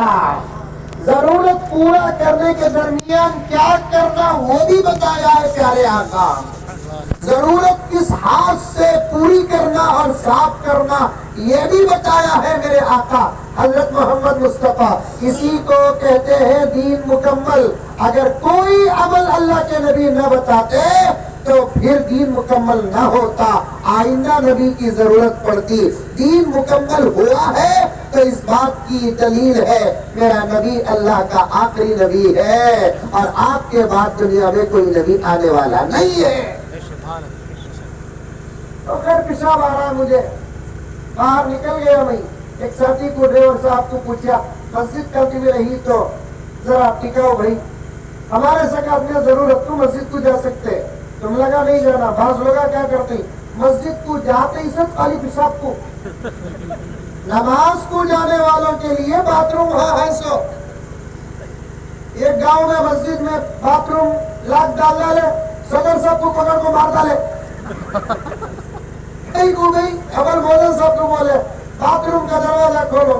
آقا. ضرورت پورا کرنے کے درمیان کیا کرنا وہ بھی بتایا ہے پیارے آقا. ضرورت کس ہاتھ سے پوری کرنا اور صاف کرنا یہ بھی بتایا ہے میرے آقا حضرت محمد مصطفیٰ. اسی کو کہتے ہیں دین مکمل. اگر کوئی عمل اللہ کے نبی نہ بتاتے تو پھر دین مکمل نہ ہوتا، آئندہ نبی کی ضرورت پڑتی. دین مکمل ہوا ہے تو اس بات کی دلیل ہے میرا نبی اللہ کا آخری نبی ہے اور آپ کے بعد دنیا میں کوئی نبی آنے والا نہیں ہے. تو خیر پیشاب آ رہا ہے مجھے، باہر نکل گیا میں. ایک ساتھی کو ڈرائیور صاحب کو پوچھا مسجد کبھی بھی رہی تو ذرا ٹکاؤ بھائی، ہمارے ساتھ میں ضرورت تو مسجد کو جا سکتے، تم لگا نہیں جانا. بعض لوگ کیا کرتے مسجد کو جاتے ہی سب خالی پیشاب کو. نماز کو جانے والوں کے لیے باتھ روم وہاں ہے. سو ایک گاؤں میں مسجد میں باتھ روم لاک ڈال ڈالے، صدر صاحب کو پکڑ کو مار ڈالے. گئی خبر مولن صاحب کو بولے باتھ روم کا دروازہ کھولو.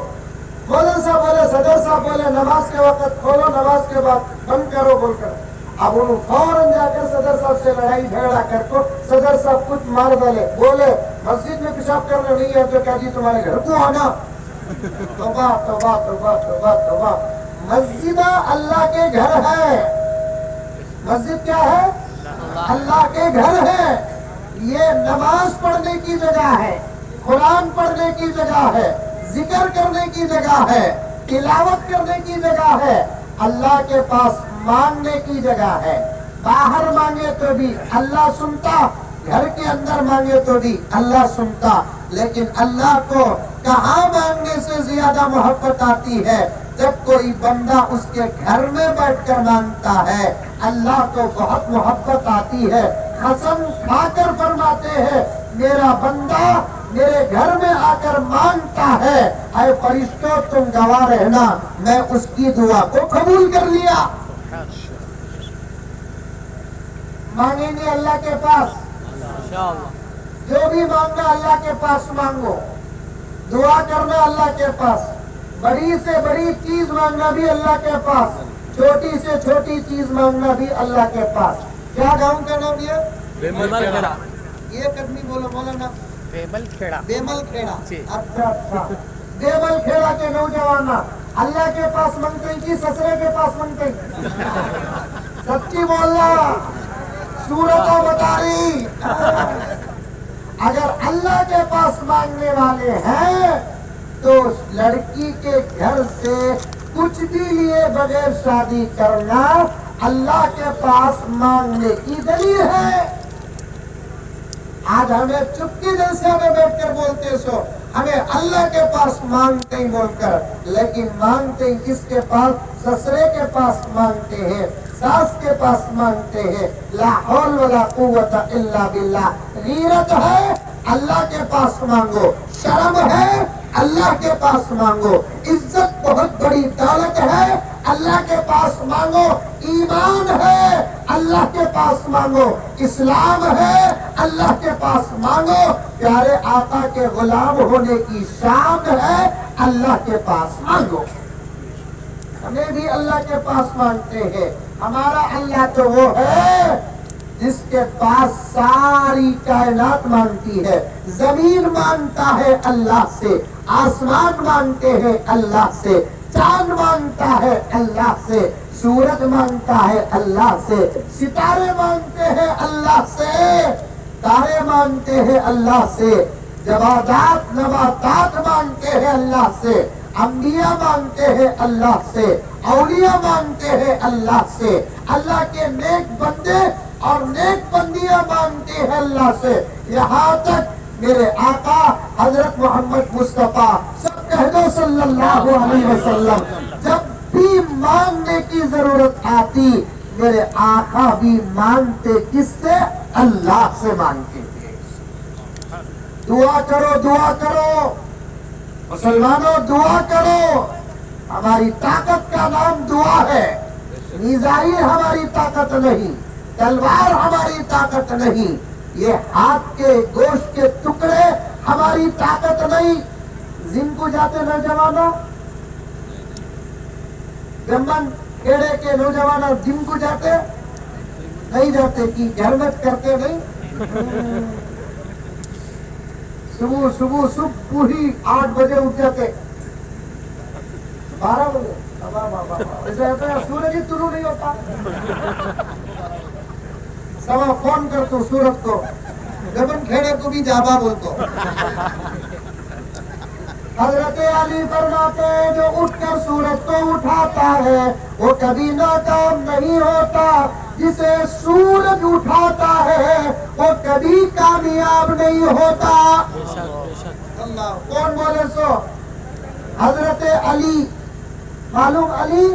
مولن صاحب بولے صدر صاحب بولے نماز کے وقت کھولو، نماز کے بعد بند کرو بول کر. اب انہوں فوراً جا کر صدر صاحب سے لڑائی جھگڑا کر کو صدر صاحب کچھ مار ڈالے. بولے مسجد میں پیشاب کرنا نہیں ہے تو کیا جی تمہارے گھر کو آنا. توبہ توبہ توبہ توبہ توبہ. مسجد اللہ کے گھر ہے. مسجد کیا ہے؟ اللہ کے گھر ہے. یہ نماز پڑھنے کی جگہ ہے، قرآن پڑھنے کی جگہ ہے، ذکر کرنے کی جگہ ہے، تلاوت کرنے کی جگہ ہے، اللہ کے پاس مانگنے کی جگہ ہے. باہر مانگے تو بھی اللہ سنتا، گھر کے اندر مانگے تو بھی اللہ سنتا. لیکن اللہ کو کہاں مانگنے سے زیادہ محبت آتی ہے؟ جب کوئی بندہ اس کے گھر میں بیٹھ کر مانگتا ہے. اللہ کو بہت محبت آتی ہے. قسم کھا کر فرماتے ہیں میرا بندہ میرے گھر میں آ کر مانگتا ہے، اے فرشتوں تم گواہ رہنا میں اس کی دعا کو قبول کر لیا. مانگیں گے اللہ کے پاس، جو بھی مانگنا اللہ کے پاس مانگو. دعا کرنا اللہ کے پاس، بڑی سے بڑی چیز مانگنا بھی اللہ کے پاس، چھوٹی سے چھوٹی چیز مانگنا بھی اللہ کے پاس. کیا گاؤں کا نام دیا؟ بیمل کھیڑا. ایک آدمی بولو مولانا. بیمل کھیڑا. بیمل کھیڑا. اچھا اچھا. بیمل کھیڑا کے نوجوان اللہ کے پاس مانگتے ہیں کہ سسرے کے پاس مانگتے ہیں؟ سچی بولنا، صورت بتا رہی. اگر اللہ کے پاس مانگنے والے ہیں تو لڑکی کے گھر سے کچھ بھی لیے بغیر شادی کرنا اللہ کے پاس مانگنے کی دلیل ہے. آج ہمیں چپکی جیسے ہمیں بیٹھ کر بولتے سو ہمیں اللہ کے پاس مانگتے ہی بول کر، لیکن مانگتے ہی کس کے پاس؟ سسرے کے پاس مانگتے ہیں، ساس کے پاس مانگتے ہیں. لا حول ولا قوت الا باللہ. غیرت ہے اللہ کے پاس مانگو، شرم ہے اللہ کے پاس مانگو، عزت بہت بڑی دولت ہے اللہ کے پاس مانگو، ایمان ہے اللہ کے پاس مانگو، اسلام ہے اللہ کے پاس مانگو، پیارے آقا کے غلام ہونے کی شان ہے اللہ کے پاس مانگو. ہمیں بھی اللہ کے پاس مانگتے ہیں. ہمارا اللہ تو وہ ہے جس کے پاس ساری کائنات مانگتی ہے. زمین مانگتا ہے اللہ سے، آسمان مانگتے ہیں اللہ سے، چاند مانگتا ہے اللہ سے، سورج مانگتا ہے اللہ سے، ستارے مانگتے ہیں اللہ سے، تارے مانگتے ہیں اللہ سے، جمادات نباتات مانگتے ہیں اللہ سے، انبیاء مانگتے ہیں اللہ سے، اولیاء مانگتے ہیں اللہ سے، اللہ کے نیک بندے اور نیک بندیاں مانگتے ہیں اللہ سے. یہاں تک میرے آقا حضرت محمد مصطفیٰ سب کہہ دو صلی اللہ علیہ وسلم، جب بھی مانگنے کی ضرورت آتی میرے آقا بھی مانگتے کس سے؟ اللہ سے مانگتے تھے. دعا کرو دعا کرو مسلمانوں، دعا کرو. ہماری طاقت کا نام دعا ہے. میزائل ہماری طاقت نہیں، تلوار ہماری طاقت نہیں، یہ ہاتھ کے گوشت کے ٹکڑے ہماری طاقت نہیں. جن کو جاتے نوجوانوں जमन खेड़े के नौजवान जिम को जाते नहीं जाते कि घर में करते नहीं सुबह सुबह सुबह पूरी 8 बजे उठ जाते 12 बजे ऐसा सूरज ही तुलू नहीं होता सवा फोन कर तू सूरज को गगन खेड़े को भी जाबा बोल तो हजरत अली फरमाते जो उठकर सूरज को उठाता है वो कभी नाकाम नहीं होता, जिसे सूरज उठाता है वो कभी कामयाब नहीं होता। अल्लाह कौन बोले सो? हजरत अली मालूम? अली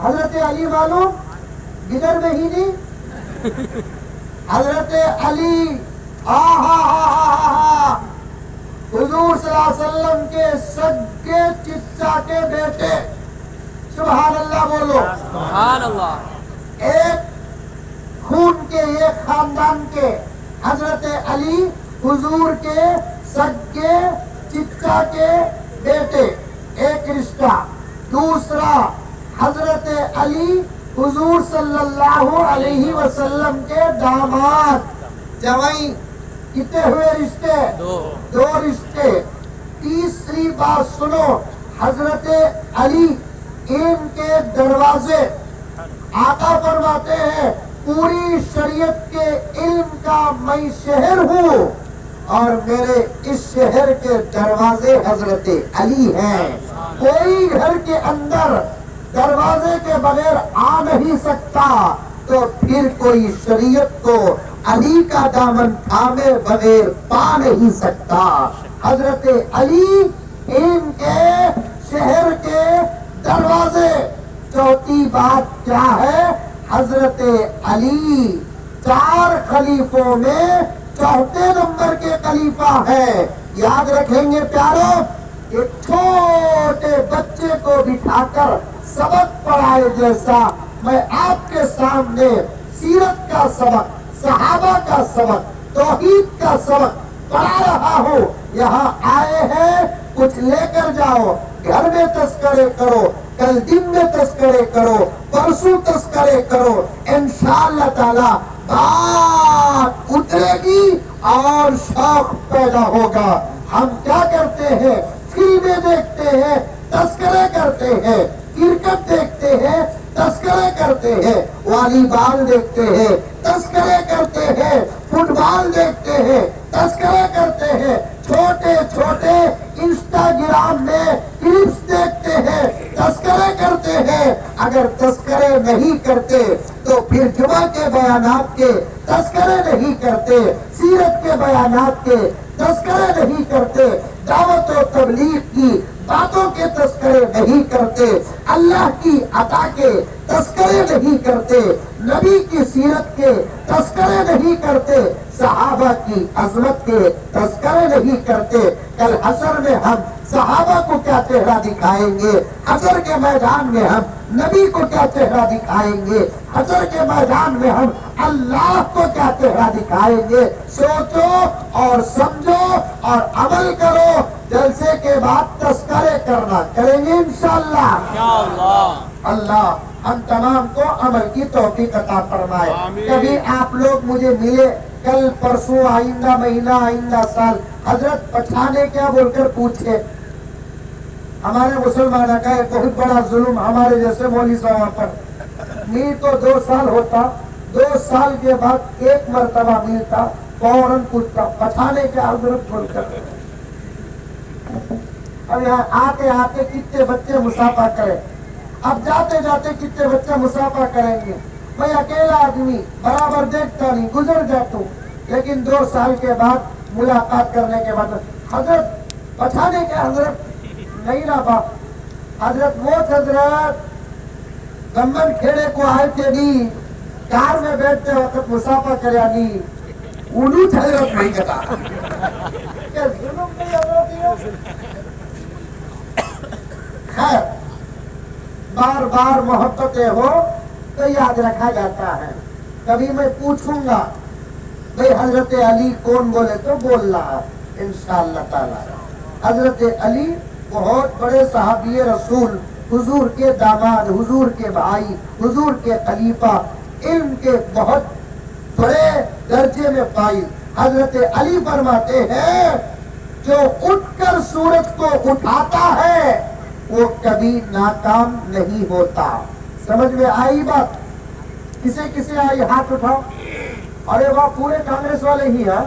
हजरत अली मालूम? गिदर में ही नहीं हजरत अली हुजूर सल्लल्लाहु अलैहि वसल्लम के सगे चिच्चा के बेटे। सुभान अल्लाह बोलो। सुभान अल्लाह। एक खून के एक खानदान के हजरत अली हुजूर के सगे चिच्चा के बेटे, एक रिश्ता। दूसरा हजरत अली हुजूर सल्लल्लाहु अलैहि वसल्लम के दामाद जवाई। कितने हुए रिश्ते? दो रिश्ते। तीसरी बात सुनो, हजरत अली इनके दरवाजे आका फरमाते हैं पूरी शरीयत के इल्म का मैं शहर हूँ और मेरे इस शहर के दरवाजे हजरत अली हैं। कोई घर के अंदर दरवाजे के बगैर आ नहीं सकता, तो फिर कोई शरीयत को अली का दामन थामे बगैर पा नहीं सकता। हजरत अली इनके शहर के दरवाजे। चौथी बात क्या है? हजरत अली 4 खलीफों में चौथे नंबर के खलीफा है। याद रखेंगे प्यारो, एक छोटे बच्चे को बिठाकर सबक पढ़ाए जैसा मैं आपके सामने सीरत का सबक, सहाबा का सबक, तौहीद का सबक पढ़ा रहा हूँ। यहाँ आए हैं कुछ लेकर जाओ, घर में तस्करे करो, कल दिन में तस्करे करो, परसों तस्करे करो, इंशाअल्लाह ताला बात उतरेगी और शौक पैदा होगा। हम क्या करते हैं? फिल्में देखते हैं, तस्करे करते हैं, क्रिकेट देखते हैं, तस्करे करते हैं, वॉलीबॉल देखते हैं, तस्करे करते हैं, फुटबॉल देखते हैं, तस्करे करते हैं, छोटे छोटे इंस्टाग्राम में क्लिप्स देखते हैं, तस्करे करते हैं। अगर तस्करे नहीं करते तो फिर जुमा के बयानात के तस्करे नहीं करते, सीरत के बयानात के तस्करे नहीं करते, दावत और तबलीग की बातों के तस्करे नहीं करते, अल्लाह की अता के तस्करे नहीं करते, नबी की सीरत के तस्करे नहीं करते, सहाबा की अजमत के तस्करे नहीं करते। कल हशर में हम सहाबा को क्या चेहरा दिखाएंगे, हशर के मैदान में हम नबी को क्या चेहरा दिखाएंगे, हशर के मैदान में हम अल्लाह को क्या चेहरा दिखाएंगे। सोचो और समझो और अमल करो। जलसे के बाद तस्करे करना करेंगे इंशाअल्लाह। अल्लाह हम तमाम को अमल की तौफीक अता फरमाए। कभी आप लोग मुझे मिले कल परसों, आइंदा महीना, आइंदा साल, हजरत पठाने क्या बोलकर पूछे। हमारे मुसलमानों का एक बहुत बड़ा जुल्म हमारे जैसे मौलवी साहब पर। मीर को 2 साल होता, 2 साल के बाद एक मरतबा मिलता, फौरन पूछता पठाने क्या हजरत बोलकर। अब यहाँ आते आते कितने बच्चे मुसाफा करें, अब जाते जाते कितने बच्चे मुसाफा करेंगे। मैं अकेला आदमी बराबर देखता नहीं, गुजर जाता हूँ, लेकिन 2 साल के बाद मुलाकात करने के बाद हजरत पठाने के हजरत नहीं ना बाप, हजरत मोत हजरत गम्बन खेड़े को आए थे नी, कार में बैठते वक्त मुसाफा करे नी, उलू हजरत नहीं कहा। क्या जुल्म नहीं हजरत? खैर, बार बार मोहब्बतें हो तो याद रखा जाता है। कभी मैं पूछूंगा भाई हजरत अली कौन बोले तो बोल रहा इंशाअल्लाह ताला। हजरत अली बहुत बड़े सहाबी रसूल हुजूर के दामाद, हुजूर के भाई, हुजूर के खलीफा, इल्म के बहुत बड़े दर्जे में फाइज हजरत अली फरमाते हैं, जो उठकर सूरज को उठाता है वो कभी नाकाम नहीं होता। समझ में आई बात? किसे किसे आई हाथ उठाओ। अरे वाह, पूरे कांग्रेस वाले ही हैं।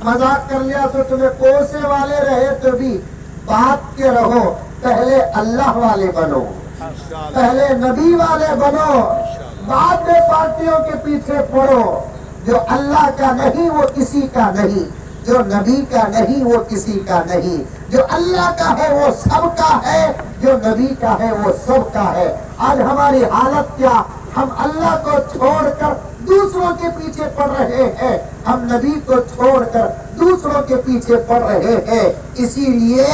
मजाक कर लिया तो तुम्हें कोसे वाले रहे तो भी बात के रहो, पहले अल्लाह वाले बनो, पहले नबी वाले बनो, बाद में पार्टियों के पीछे पड़ो। जो अल्लाह का नहीं वो किसी का नहीं, जो नबी का नहीं वो किसी का नहीं, जो अल्लाह का है वो सबका है, जो नबी का है वो सबका है। आज हमारी हालत क्या, हम अल्लाह को छोड़कर दूसरों के पीछे पड़ रहे हैं, हम नबी को छोड़कर दूसरों के पीछे पड़ रहे हैं। इसीलिए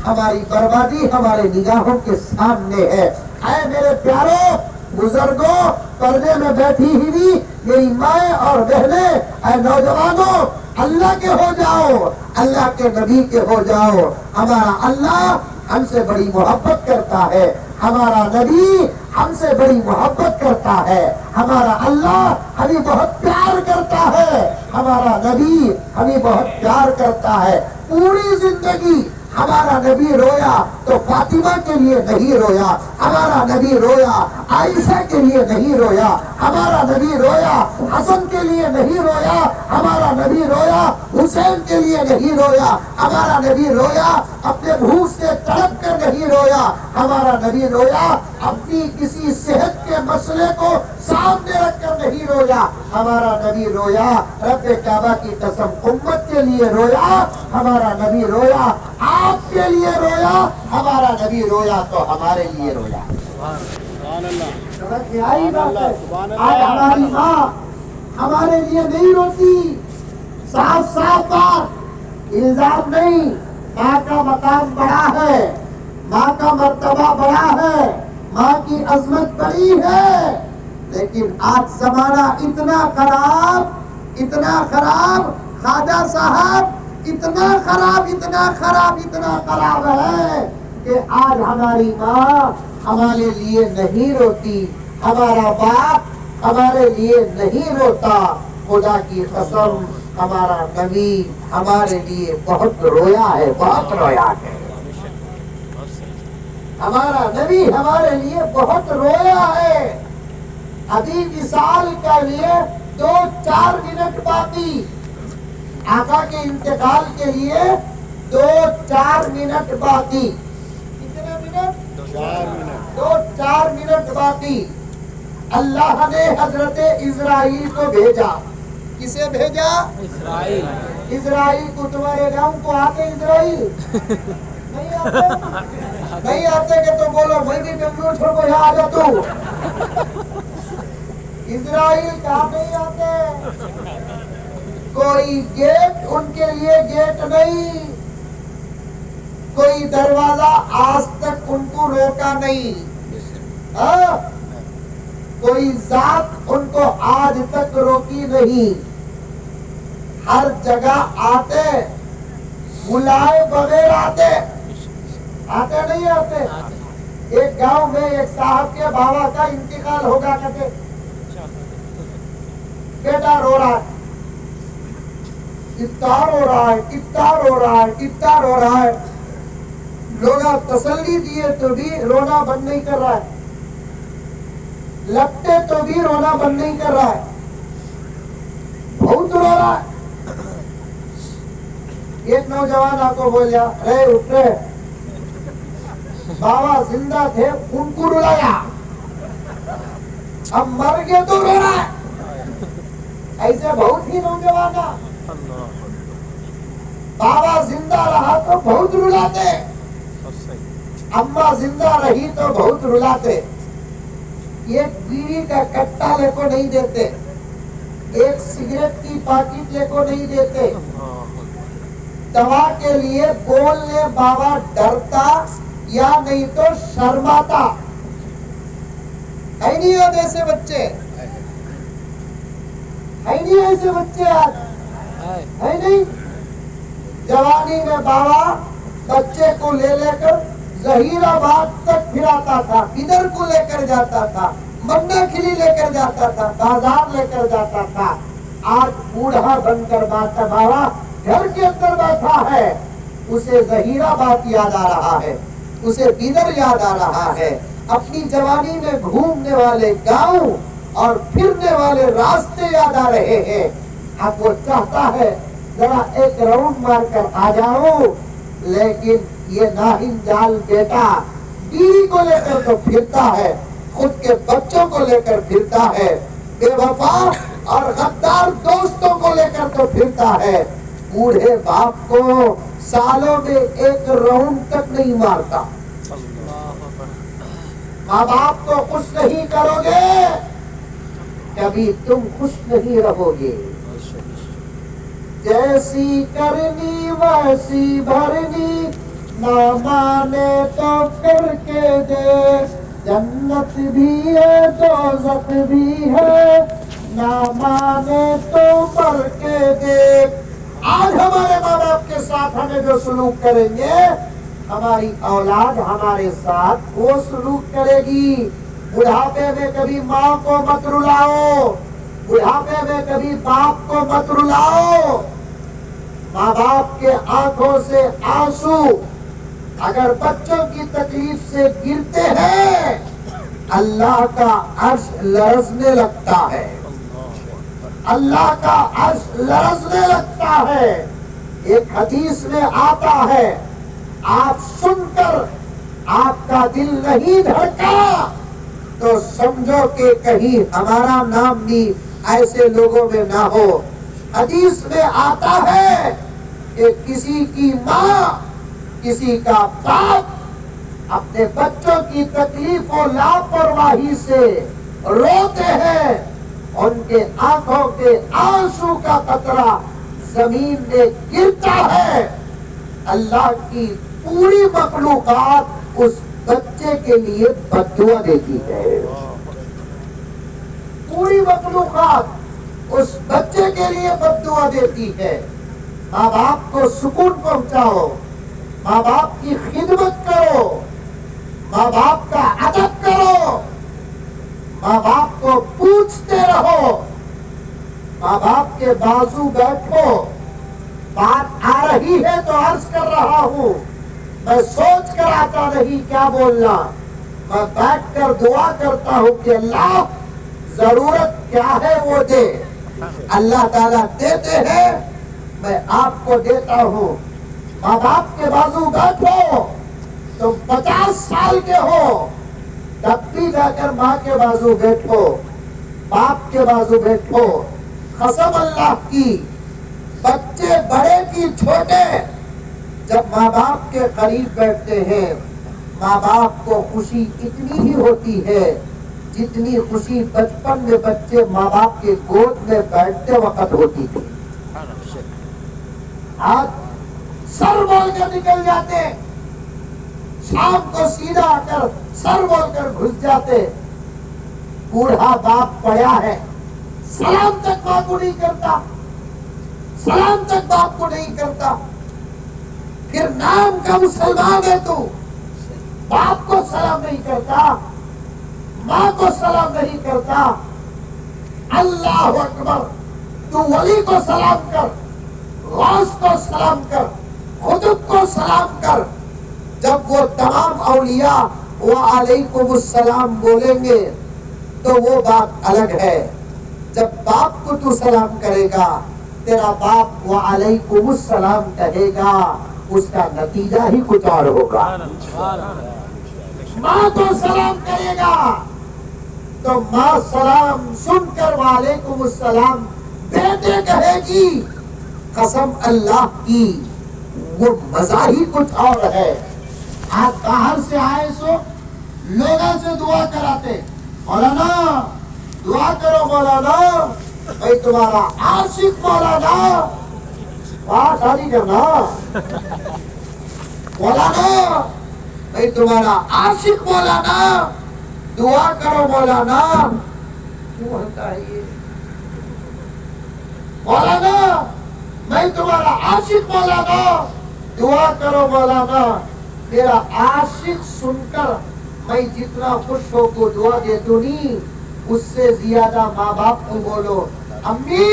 हमारी बर्बादी हमारे निगाहों के सामने है। ऐ मेरे प्यारों, बुजुर्गों, पर्दे में बैठी हुई मेरी माएँ और बहनें, ऐ नौजवानों, अल्लाह के हो जाओ, अल्लाह के नबी के हो जाओ। हमारा अल्लाह हमसे बड़ी मोहब्बत करता है, हमारा नबी हमसे बड़ी मोहब्बत करता है, हमारा अल्लाह हमें बहुत प्यार करता है, हमारा नबी हमें बहुत प्यार करता है। पूरी जिंदगी हमारा नबी रोया तो फातिमा के लिए नहीं रोया, हमारा नबी रोया आयशा के लिए नहीं रोया, हमारा नबी रोया हसन के लिए नहीं रोया, हमारा नबी रोया हुसैन के लिए नहीं रोया, हमारा नबी रोया अपने भूख से तड़प कर नहीं रोया, हमारा नबी रोया अपनी किसी सेहत के मसले को सामने रखकर नहीं रोया, हमारा नबी रोया रब्बे काबा की कसम उम्मत के लिए रोया, हमारा नबी रोया आपके लिए रोया, हमारा नबी रोया तो हमारे लिए रोया। समझ में आई बात है? आज हमारी माँ हमारे लिए नहीं रोती, साफ साफ बात, इल्जाम नहीं। माँ का मकाम बड़ा है, माँ का मर्तबा बड़ा है, माँ की अजमत बड़ी है, लेकिन आज जमाना इतना खराब, इतना खराब, ख्वाजा साहब इतना खराब, इतना खराब, इतना खराब है कि आज हमारी माँ हमारे लिए नहीं रोती, हमारा बाप हमारे लिए नहीं रोता। खुदा की कसम हमारा नबी हमारे लिए बहुत रोया है, बहुत रोया है। हमारा नबी हमारे लिए बहुत रोया है। अभी विसाल के लिए 2-4 मिनट बाकी, आका के इंतकाल के लिए 2-4 मिनट बाकी। कितने मिनट? 2-4 मिनट बाकी। अल्लाह ने हजरत इजराइल को भेजा। किसे भेजा? इजराइल। इजराइल को। तुम्हारे गांव को आते इजराइल? नहीं आते? नहीं आते के तो बोलो मैं भी बेंगलुरु छोड़ को यहाँ आ जा तू। इजराइल कहाँ नहीं आते? कोई गेट उनके लिए गेट नहीं, कोई दरवाजा आज तक उनको रोका नहीं, कोई जात उनको आज तक रोकी नहीं। हर जगह आते, बुलाए बगैर आते। आते नहीं आते? एक गांव में एक साहब के बाबा का इंतकाल होगा, कहते बेटा रो रहा है, इफ्तार हो रहा है, इफ्तार हो रहा है, इफ्तार हो रहा है। लोग तसल्ली दिए तो भी रोना बंद नहीं कर रहा है, लगते तो भी रोना बंद नहीं कर रहा है, बहुत रो रहा है। एक नौजवान आपको बोल जा, अरे उठ रे, बाबा जिंदा थे उनको रुलाया, अब मर गए तो रो रहा है। ऐसे बहुत ही नौजवान, बाबा जिंदा रहा तो बहुत रुलाते, अम्मा जिंदा रही तो बहुत रुलाते। एक बीड़ी का कट्टा लेको नहीं देते, एक सिगरेट की पैकेट लेको नहीं देते। दवा के लिए बोलने बाबा डरता या नहीं तो शर्माता। है नहीं होते ऐसे बच्चे? है नहीं ऐसे बच्चे आज? है नहीं? जवानी में बाबा بچے کو لے کر ظہیر آباد تک پھراتا تھا، ادھر کو لے کر جاتا تھا، منا کھلی لے کر جاتا تھا، بازار لے کر جاتا تھا۔ آج بوڑھا بن کر بابا گھر کے اندر بیٹھا ہے، اسے ظہیر آباد یاد آ رہا ہے، اسے بیدر یاد آ رہا ہے، اپنی جوانی میں گھومنے والے گاؤں اور پھرنے والے راستے یاد آ رہے ہیں۔ اب وہ چاہتا ہے ذرا ایک راؤنڈ مار کر آ جاؤ، لیکن یہ ناہن جال بیٹا بیوی کو لے کر تو پھرتا ہے، خود کے بچوں کو لے کر پھرتا ہے، بے وفا اور غدار دوستوں کو لے کر تو پھرتا ہے، بوڑھے باپ کو سالوں میں ایک راؤنڈ تک نہیں مارتا۔ ماں باپ کو خوش نہیں کرو گے، کبھی تم خوش نہیں رہو گے۔ جیسی کرنی ویسی بھرنی، نہ مانے تو پھر کے دے، جنت بھی ہے دوزخ بھی ہے، نہ مانے تو مر کے دے۔ آج ہمارے ماں باپ کے ساتھ ہمیں جو سلوک کریں گے، ہماری اولاد ہمارے ساتھ وہ سلوک کرے گی۔ بڑھاپے میں کبھی ماں کو مت رلاؤ، بڑھاپے میں کبھی باپ کو مت رلاؤ۔ ماں باپ کے آنکھوں سے آنسو اگر بچوں کی تکلیف سے گرتے ہیں، اللہ کا عرش لرزنے لگتا ہے، اللہ کا عرش لرزنے لگتا ہے۔ ایک حدیث میں آتا ہے، آپ سن کر آپ کا دل نہیں دھڑکا تو سمجھو کہ کہیں ہمارا نام بھی ایسے لوگوں میں نہ ہو۔ حدیث میں آتا ہے کہ کسی کی ماں، کسی کا باپ اپنے بچوں کی تکلیف و لاپرواہی سے روتے ہیں، ان کے آنکھوں کے آنسو کا قطرہ زمین میں گرتا ہے، اللہ کی پوری مخلوقات اس بچے کے لیے بد دعا دیتی ہے۔ پوری مخلوقات اس بچے کے لیے بد دعا دیتی ہے۔ ماں باپ کو سکون پہنچاؤ، ماں باپ کی خدمت کرو، ماں باپ کا ادب کرو، ماں باپ کو پوچھتے رہو، ماں باپ کے بازو بیٹھو۔ بات آ رہی ہے تو عرض کر رہا ہوں، میں سوچ کر آتا نہیں کیا بولنا، میں بیٹھ کر دعا کرتا ہوں کہ اللہ ضرورت کیا ہے وہ دے۔ اللہ تعالیٰ دیتے ہیں، میں آپ کو دیتا ہوں۔ ماں باپ کے بازو بیٹھو، تم 50 سال کے ہو تب بھی جا کر ماں کے بازو بیٹھو، باپ کے بازو بیٹھو۔ قسم اللہ کی، بچے بڑے کی چھوٹے جب ماں باپ کے قریب بیٹھتے ہیں، ماں باپ کو خوشی اتنی ہی ہوتی ہے جتنی خوشی بچپن میں بچے ماں باپ کے گود میں بیٹھتے وقت ہوتی تھی۔ آج سر بول کر نکل جاتے، شام کو سیدھا آ کر سر بول کر گھس جاتے۔ بوڑھا باپ پڑا ہے، سلام تک ماں کو نہیں کرتا، سلام تک باپ کو نہیں کرتا، پھر نام کا مسلمان ہے تو باپ کو سلام نہیں کرتا، ماں کو سلام نہیں کرتا۔ اللہ اکبر، تو ولی کو سلام کر، غوث کو سلام کر، قطب کو سلام کر۔ جب وہ تمام اولیاء وعلیکم السلام بولیں گے تو وہ بات الگ ہے۔ جب باپ کو تو سلام کرے گا، تیرا باپ وعلیکم السلام کہے گا، اس کا نتیجہ ہی کچھ اور ہوگا۔ ماں کو سلام کرے گا تو ماں سلام سن کر وعلیکم السلام بیٹے کہے گی۔ قسم اللہ کی، وہ مزہ ہی کچھ اور ہے۔ آپ باہر سے آئے سو لوگوں سے دعا کراتے، مولانا دعا کرو، مولانا میں تمہارا عاشق، مولانا وہاں شادی کرنا، مولانا میں تمہارا عاشق، مولانا دعا کرو، مولانا کیوں ہوتا ہے یہ؟ مولانا میں تمہارا عاشق، مولانا दुआ करो मौलाना, मेरा आशिक सुनकर मैं जितना खुश हो को दुआ दे तो नहीं, उससे ज्यादा माँ बाप को बोलो, अम्मी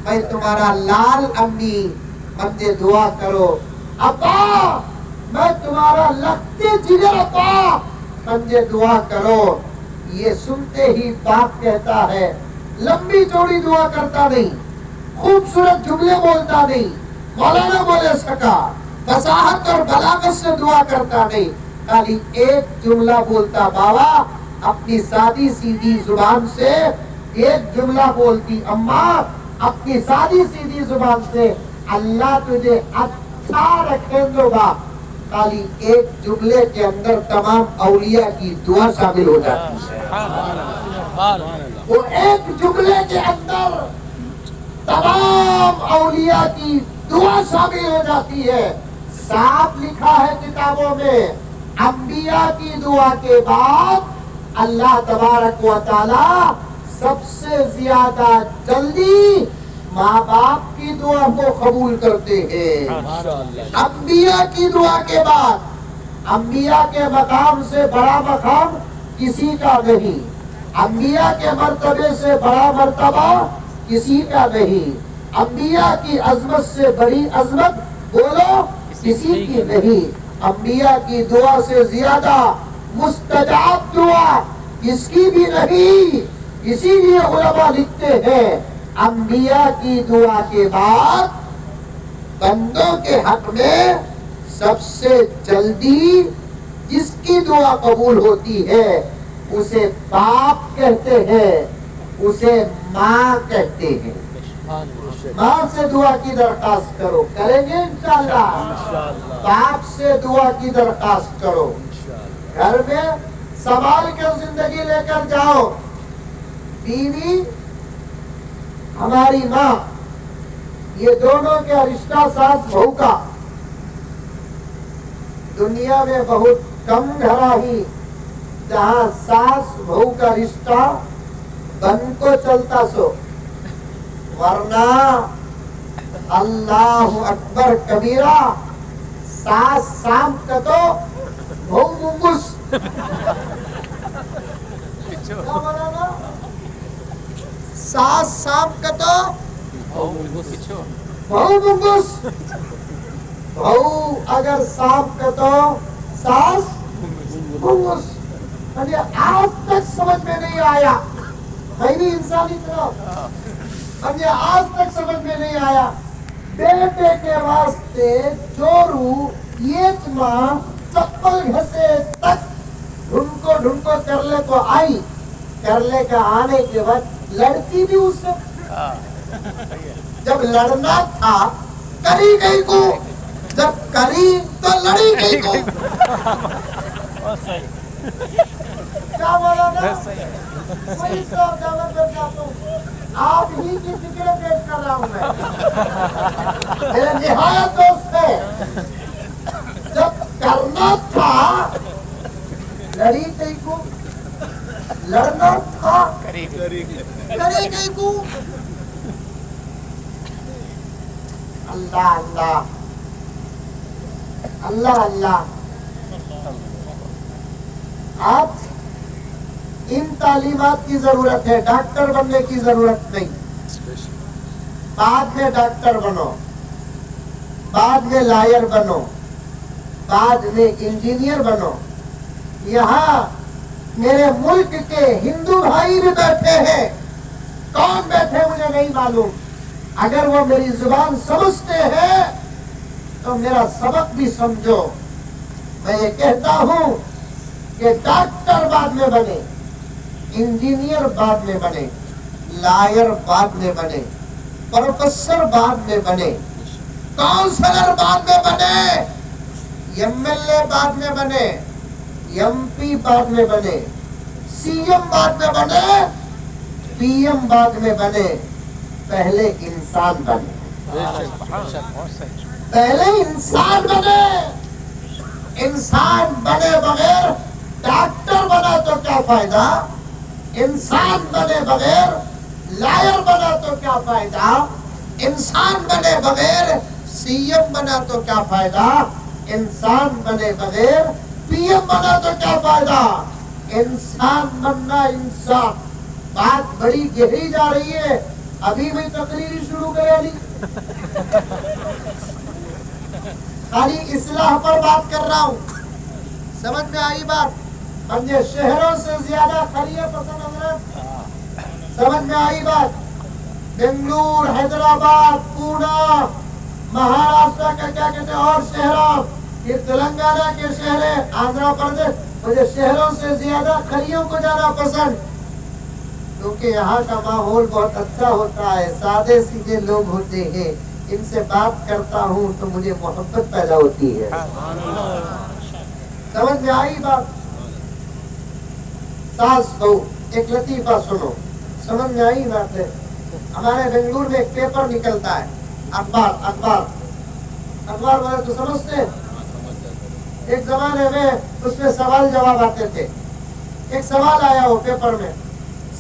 मैं तुम्हारा लाल अम्मी, मुझे दुआ करो। अब्बा मैं तुम्हारा लगते जिगर अब्बा, मुझे दुआ करो। ये सुनते ही बाप कहता है, लंबी चौड़ी दुआ करता नहीं, खूबसूरत जुमले बोलता नहीं, मौलाना बोले सका, फसाहत और बलागत से दुआ करता नहीं, खाली एक जुमला बोलता, बाबा अपनी सादी सीधी जुबान से एक जुमला बोलती, अम्मा अपनी सादी सीधी जुबान से अल्लाह तुझे अच्छा रखे दो बाप। खाली एक जुमले के अंदर तमाम औलिया की दुआ शामिल हो जाती है। वो एक जुमले के अंदर तमाम औलिया की दुआ शामिल हो जाती है। साफ लिखा है किताबों में, अंबिया की दुआ के बाद अल्लाह तबारक व तआला सबसे ज्यादा जल्दी माँ बाप की दुआ को कबूल करते हैं। अंबिया की दुआ के बाद, अंबिया के मकाम से बड़ा मकाम किसी का नहीं, अंबिया के मर्तबे से बड़ा मर्तबा किसी का नहीं, अंबिया की अजमत से बड़ी अजमत बोलो किसी की नहीं, अंबिया की दुआ से ज्यादा मुस्तजाब दुआ किसकी भी नहीं। इसीलिए उलमा लिखते हैं, अंबिया की दुआ के बाद बंदों के हक में सबसे जल्दी जिसकी दुआ कबूल होती है उसे बाप कहते हैं, उसे माँ कहते हैं। माँ से दुआ की दरखास्त करो, करेंगे इंशाअल्लाह। बाप से दुआ की दरखास्त करो, घर में संभाल कर जिंदगी लेकर जाओ। बीवी हमारी माँ, ये दोनों का रिश्ता सास बहू का दुनिया में बहुत कम घरा ही जहाँ सास बहू का रिश्ता बन को चलता सो, वरना अल्लाह अकबर कबीरा, सास शाम का तो बहू मुंगुस। क्या बोला ना? सास शाम का तो बहू मुंगुस। बहू अगर शाम का तो सास मुंगुस। मुझे आज तक समझ में नहीं आया, मैं भी इंसान ही था, मुझे आज तक समझ में नहीं आया। बेटे के वास्ते चोरू ये माँ चप्पल घसे तक ढूंढको कर ले तो आई, कर ले का आने के बाद लड़की भी उससे, जब लड़ना था करी गई को, जब करी तो लड़ी गई को। क्या बोला ना? वही तो जगह पे जाता हूँ, आप ही की फिक्र पेश कर रहा हूँ मैं। मेरे निहायत दोस्त है, जब करना था लड़ी गई को, लड़ना था करी गई को। अल्लाह अल्लाह अल्लाह अल्लाह। आज इन तालीमात की जरूरत है, डॉक्टर बनने की जरूरत नहीं। बाद में डॉक्टर बनो, बाद में लॉयर बनो, बाद में इंजीनियर बनो। यहाँ मेरे मुल्क के हिंदू भाई भी बैठे हैं, कौन बैठे मुझे नहीं मालूम। अगर वो मेरी जुबान समझते हैं तो मेरा सबक भी समझो। मैं ये कहता हूँ कि डॉक्टर बाद में बने, इंजीनियर बाद में बने, लॉयर बाद में बने, प्रोफेसर बाद में बने, काउंसलर बाद में बने, एमएलए बाद में बने, एमपी बाद में बने, सीएम बाद में बने, पीएम बाद में बने। पहले इंसान बने, पहले इंसान बने। इंसान बने बगैर डॉक्टर बना तो क्या फायदा, इंसान बने बगैर लॉयर बना तो क्या फायदा, इंसान बने बगैर सीएम बना तो क्या फायदा, इंसान बने बगैर पीएम बना तो क्या फायदा। इंसान बनना इंसान, बात बड़ी गहरी जा रही है। अभी मैं तकरीर शुरू करेली, खाली इस्लाह पर बात कर रहा हूँ। समझ में आई बात? मुझे शहरों से ज्यादा खरीय पसंद हजरत। समझ में आई बात? बेंगलुरु, हैदराबाद, पूना, महाराष्ट्र का क्या कहते हैं और शहरों, ये तेलंगाना के शहर है, आंध्र प्रदेश, मुझे शहरों से ज्यादा खरियों को जाना पसंद, क्योंकि यहाँ का माहौल बहुत अच्छा होता है, सादे सीधे लोग होते हैं, इनसे बात करता हूँ तो मुझे मोहब्बत पैदा होती है। समझ में आई बात? सास बहू, एक लतीफा सुनो, समझ में आई बात है? हमारे बेंगलुरु में एक पेपर निकलता है, अखबार वाले तो समझते हैं। एक जमाने में उसमें सवाल जवाब आते थे। एक सवाल आया वो पेपर में,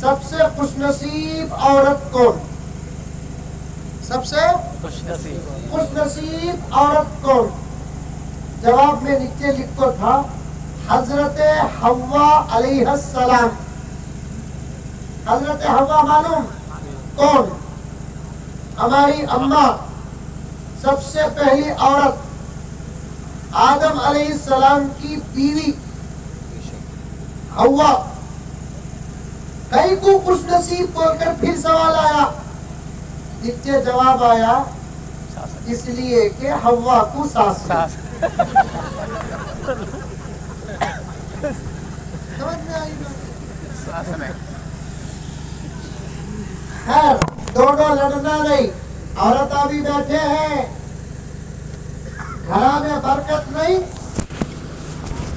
सबसे खुशनसीब औरत कौन? सबसे खुशनसीब औरत कौन? जवाब में नीचे लिखो था हजरत हव्वा अलैहिस्सलाम। हजरत हव्वा मालूम कौन? हमारी अम्मा, सबसे पहली औरत, आदम अलैहिस्सलाम की बीवी हव्वा। कई को खुशनसीब बोलकर फिर सवाल आया, नीचे जवाब आया इसलिए कि हव्वा को सास समझ में आई बात? खैर, दोनों लड़ना नहीं, औरत अभी बैठे हैं, घरा में बरकत नहीं,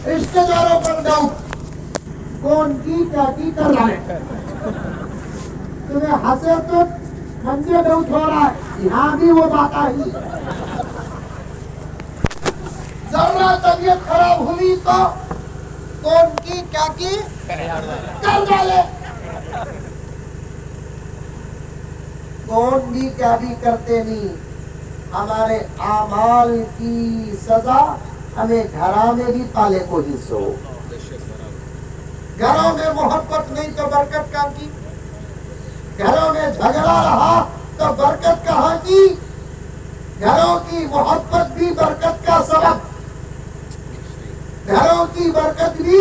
रिश्तेदारों पर डाउट, कौन की क्या की कर रहा है। तुम्हें हंसे तो मंजे डाउट हो रहा है, यहाँ भी वो बात आई। जरा तबीयत खराब हुई तो कौन की क्या की कर डाले। कौन भी क्या भी करते नहीं, हमारे आमाल की सजा हमें घरा में भी पाले को ही सो। घरों में मोहब्बत नहीं तो बरकत कहाँ की? घरों में झगड़ा रहा तो बरकत कहाँ की? घरों की मोहब्बत भी बरकत का सबब, घरों की बरकत भी,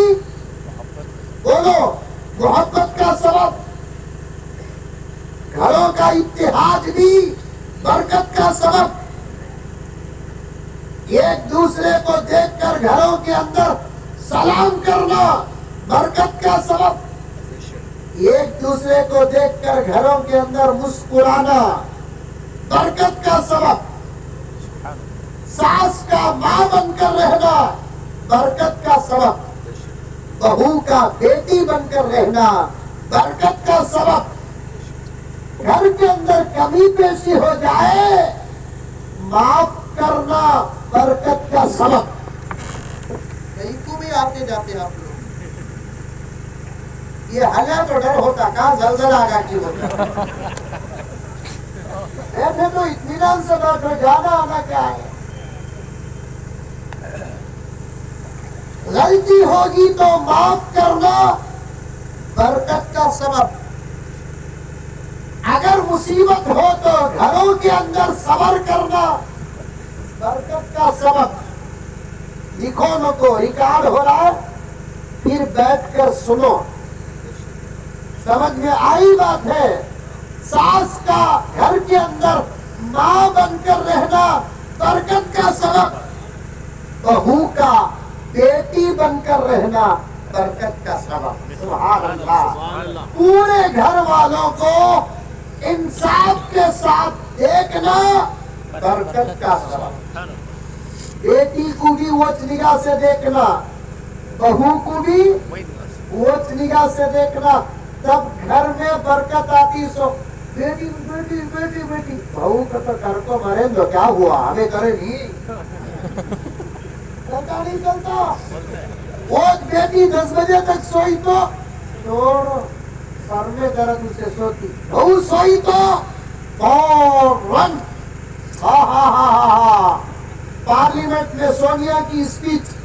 बोलो, मोहब्बत का सबब, घरों का इत्तेहाद भी बरकत का सबब। एक दूसरे को देखकर घरों के अंदर सलाम करना बरकत का सबब। एक दूसरे को देखकर घरों के अंदर मुस्कुराना बरकत का सबब। सास का मां बनकर रहना बरकत का सबब। बहू का बेटी बनकर रहना बरकत का सबब। घर के अंदर कमी पेशी हो जाए, माफ करना बरकत का सबब। कहीं को भी आते जाते आप लोग, ये हला तो डर होता, कहाँ जलजला आगा की होता। ऐसे तो इत्मीनान से बैठो, जाना आना क्या है। गलती होगी तो माफ करना बरकत का सबब। अगर मुसीबत हो तो घरों के अंदर सब्र करना बरकत का सबब। लिखो न को, रिकॉर्ड हो रहा है, फिर बैठकर सुनो। समझ में आई बात है? सास का घर के अंदर मां बनकर रहना बरकत का सबब। बहू का बेटी बनकर रहना बरकत का सबब। सुभान अल्लाह। पूरे घर वालों को इंसाफ के साथ देखना बरकत का सबब। बेटी को भी वोच निगाह से देखना, बहू को भी वोच निगाह से देखना, तब घर में बरकत आती। सो बेटी बेटी बेटी बेटी, बहू का तो घर को मरे तो क्या हुआ, हमें करेगी, पता नहीं चलता। वो बेटी 10 बजे तक सोई तो छोड़ो, सर में दर्द उसे सोती। बहू सोई तो फौरन ہاں ہاں ہاں ہاں ہاں پارلیمنٹ میں سونیا کی اسپیچ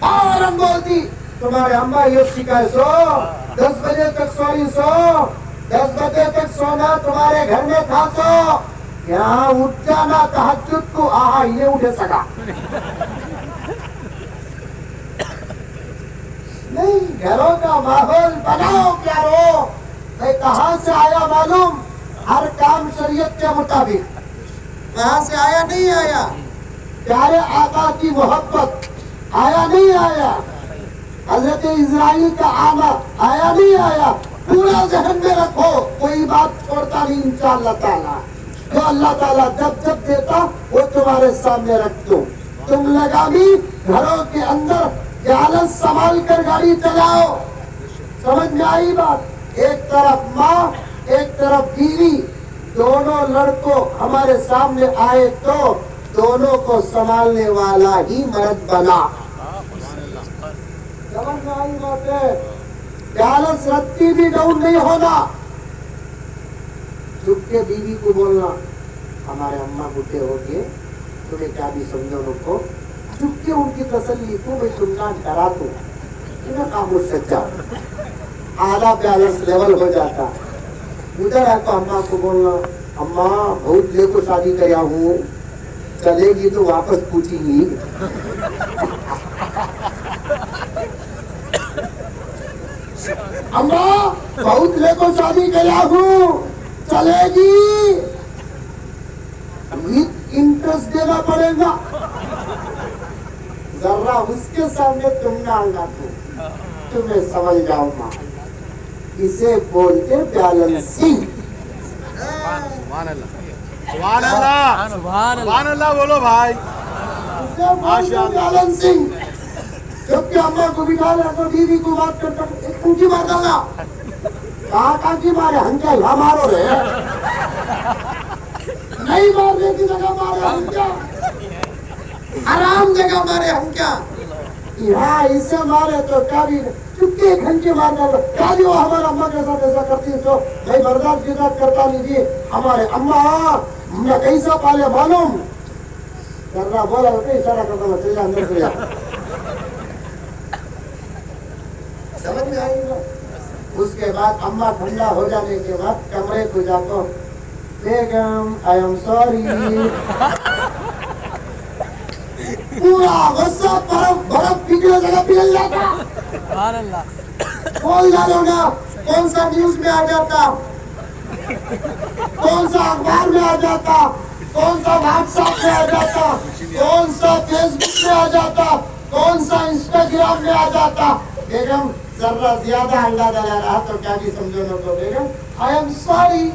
فوراً بولتی تمہارے اماں یہ سکھائے سو 10 بجے تک سوئی سو 10 بجے تک سونا تمہارے گھر میں تھا سو یہاں اٹھ جانا تہجد کو یہ اٹھے سکا نہیں گھروں کا ماحول بناؤ پیارو میں کہاں سے آیا معلوم ہر کام شریعت کے مطابق کہاں سے آیا نہیں آیا پیارے آقا کی محبت آیا نہیں آیا حضرت اسرائیل کا آنا آیا نہیں آیا پورا ذہن میں رکھو کوئی بات چھوڑتا نہیں انشاءاللہ تعالیٰ جو اللہ تعالیٰ جب جب دیتا وہ تمہارے سامنے رکھ دو تم لگامی گھروں کے اندر جالس سنبھال کر گاڑی چلاؤ سمجھ میں آئی بات ایک طرف ماں ایک طرف بیوی دونوں لڑکوں ہمارے سامنے آئے تو دونوں کو سنبھالنے والا ہی مرد بنا سمجھ میں آئی بات ہے جالس رتی بھی ڈاؤن نہیں ہونا چپ کے بیوی کو بولنا ہمارے اماں بڈھے ہو گئے تمہیں کیا بھی سمجھو ان کو چپ کے ان کی تسلی کو میں سننا ڈرا دوں انہیں خاموش سچا آدھا بیلنس لیول ہو جاتا ادھر ہے تو اماں کو بولنا اماں بہت لے کو شادی کریا ہوں چلے گی تو واپس پوچھی گی اماں بہت لے کو شادی کریا ہوں چلے گی وتھ انٹرسٹ دینا پڑے گا ذرا اس کے سامنے تم نہ آنا تمہیں سمجھ جاؤ ماں اسے بولتے بیلنسنگ سبحان اللہ سبحان اللہ سبحان اللہ بولو بھائی اسے بولتے بیلنسنگ جبکہ اماں کو بٹھا لے تو بیوی کو بات کرتا ایک کنچی مار ڈالنا کہاں کی مارے ہم کیا یہاں مارو رہے نہیں مارنے کی جگہ مارے ہم کیا حرام جگہ مارے ہم کیا یہاں اسے مارے تو کیا بھی چپکے ایک گھنٹے مارنا کیا بھی وہ ہمارے اماں کے ساتھ ایسا کرتی ہے تو بھائی مردان کی ذات کرتا نہیں جی ہمارے اماں ہم نے کیسا پالے معلوم ذرا بولا تو اشارہ کرتا میں چل جا اندر سے جا سمجھ میں آئی گا اس کے بعد اماں ٹھنڈا ہو جانے کے بعد کمرے کو جاتا بیگم آئی ایم سوری پورا غصہ برف پگھلے جگہ پگھل جاتا سبحان اللہ بول ڈالو نا کون سا نیوز میں آ جاتا کون سا اخبار میں آ جاتا کون سا واٹس ایپ میں آ جاتا کون سا فیس بک میں آ جاتا کون سا انسٹاگرام میں آ جاتا بیگم ذرا زیادہ اندازہ لے رہا تو کیا بھی سمجھو نا تو بیگم آئی ایم سوری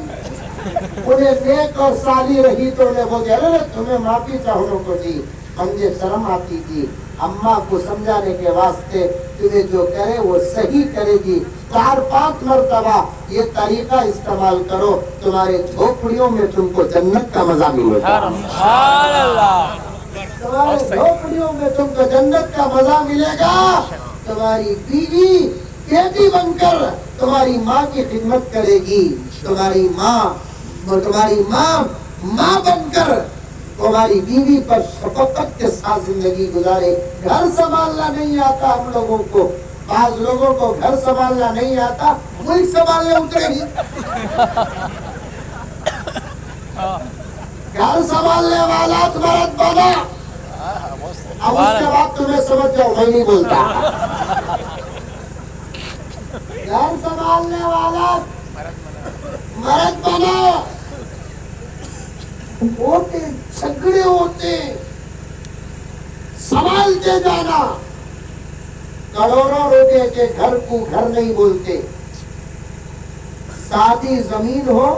انہیں نیک اور سالی رہی تو انہیں بول دیا تمہیں معافی چاہوں کو جی مجھے شرم آتی تھی اماں کو سمجھانے کے واسطے تمہیں جو کرے وہ صحیح کرے گی 4-5 مرتبہ یہ طریقہ استعمال کرو تمہارے جھوپڑیوں میں تم کو جنت کا مزہ ملے گا سبحان اللہ تمہارے جھوپڑیوں میں تم کو جنت کا مزہ ملے گا تمہاری بیوی بیٹی بن کر تمہاری ماں کی خدمت کرے گی تمہاری ماں ماں بن کر تمہاری بیوی پر شفقت کے ساتھ زندگی گزارے گھر سنبھالنا نہیں آتا ہم لوگوں کو بعض لوگوں کو گھر سنبھالنا نہیں آتا ملک سنبھالنے اترے گی گھر سنبھالنے والا مرد بنا اب اس کے بعد تمہیں سمجھ جاؤ میں نہیں بولتا گھر سنبھالنے والا مرد بنا ہوتے جھگڑے ہوتے سنبھالتے جانا کروڑوں روپے کے گھر کو گھر نہیں بولتے سادی زمین ہو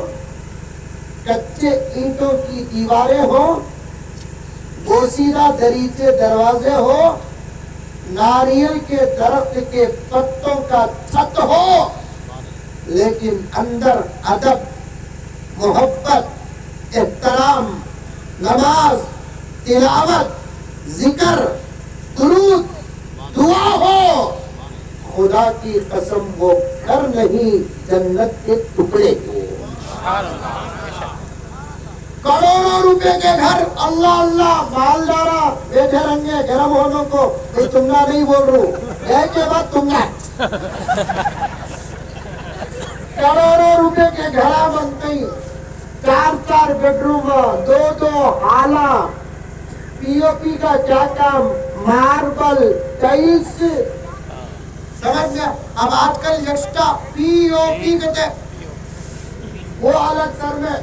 کچے اینٹوں کی دیواریں ہو بوسیدہ دریچے دروازے ہو ناریل کے درخت کے پتوں کا چھت ہو لیکن اندر ادب محبت احترام نماز تلاوت ذکر درود دعا ہو خدا کی قسم وہ گھر نہیں جنت کے ٹکڑے ہو करोड़ों रुपए के घर अल्लाह अल्लाह मालदारा बैठे रहेंगे गर्म होने को भाई तुमना नहीं बोल रू के बाद तुमना करोड़ों रुपए के घर बनते 4-4 बेडरूम 2-2 हाला पीओपी का क्या काम मार्बल टाइल्स समझ गया। अब आजकल एक्स्ट्रा पीओपी कहते वो अलग सर में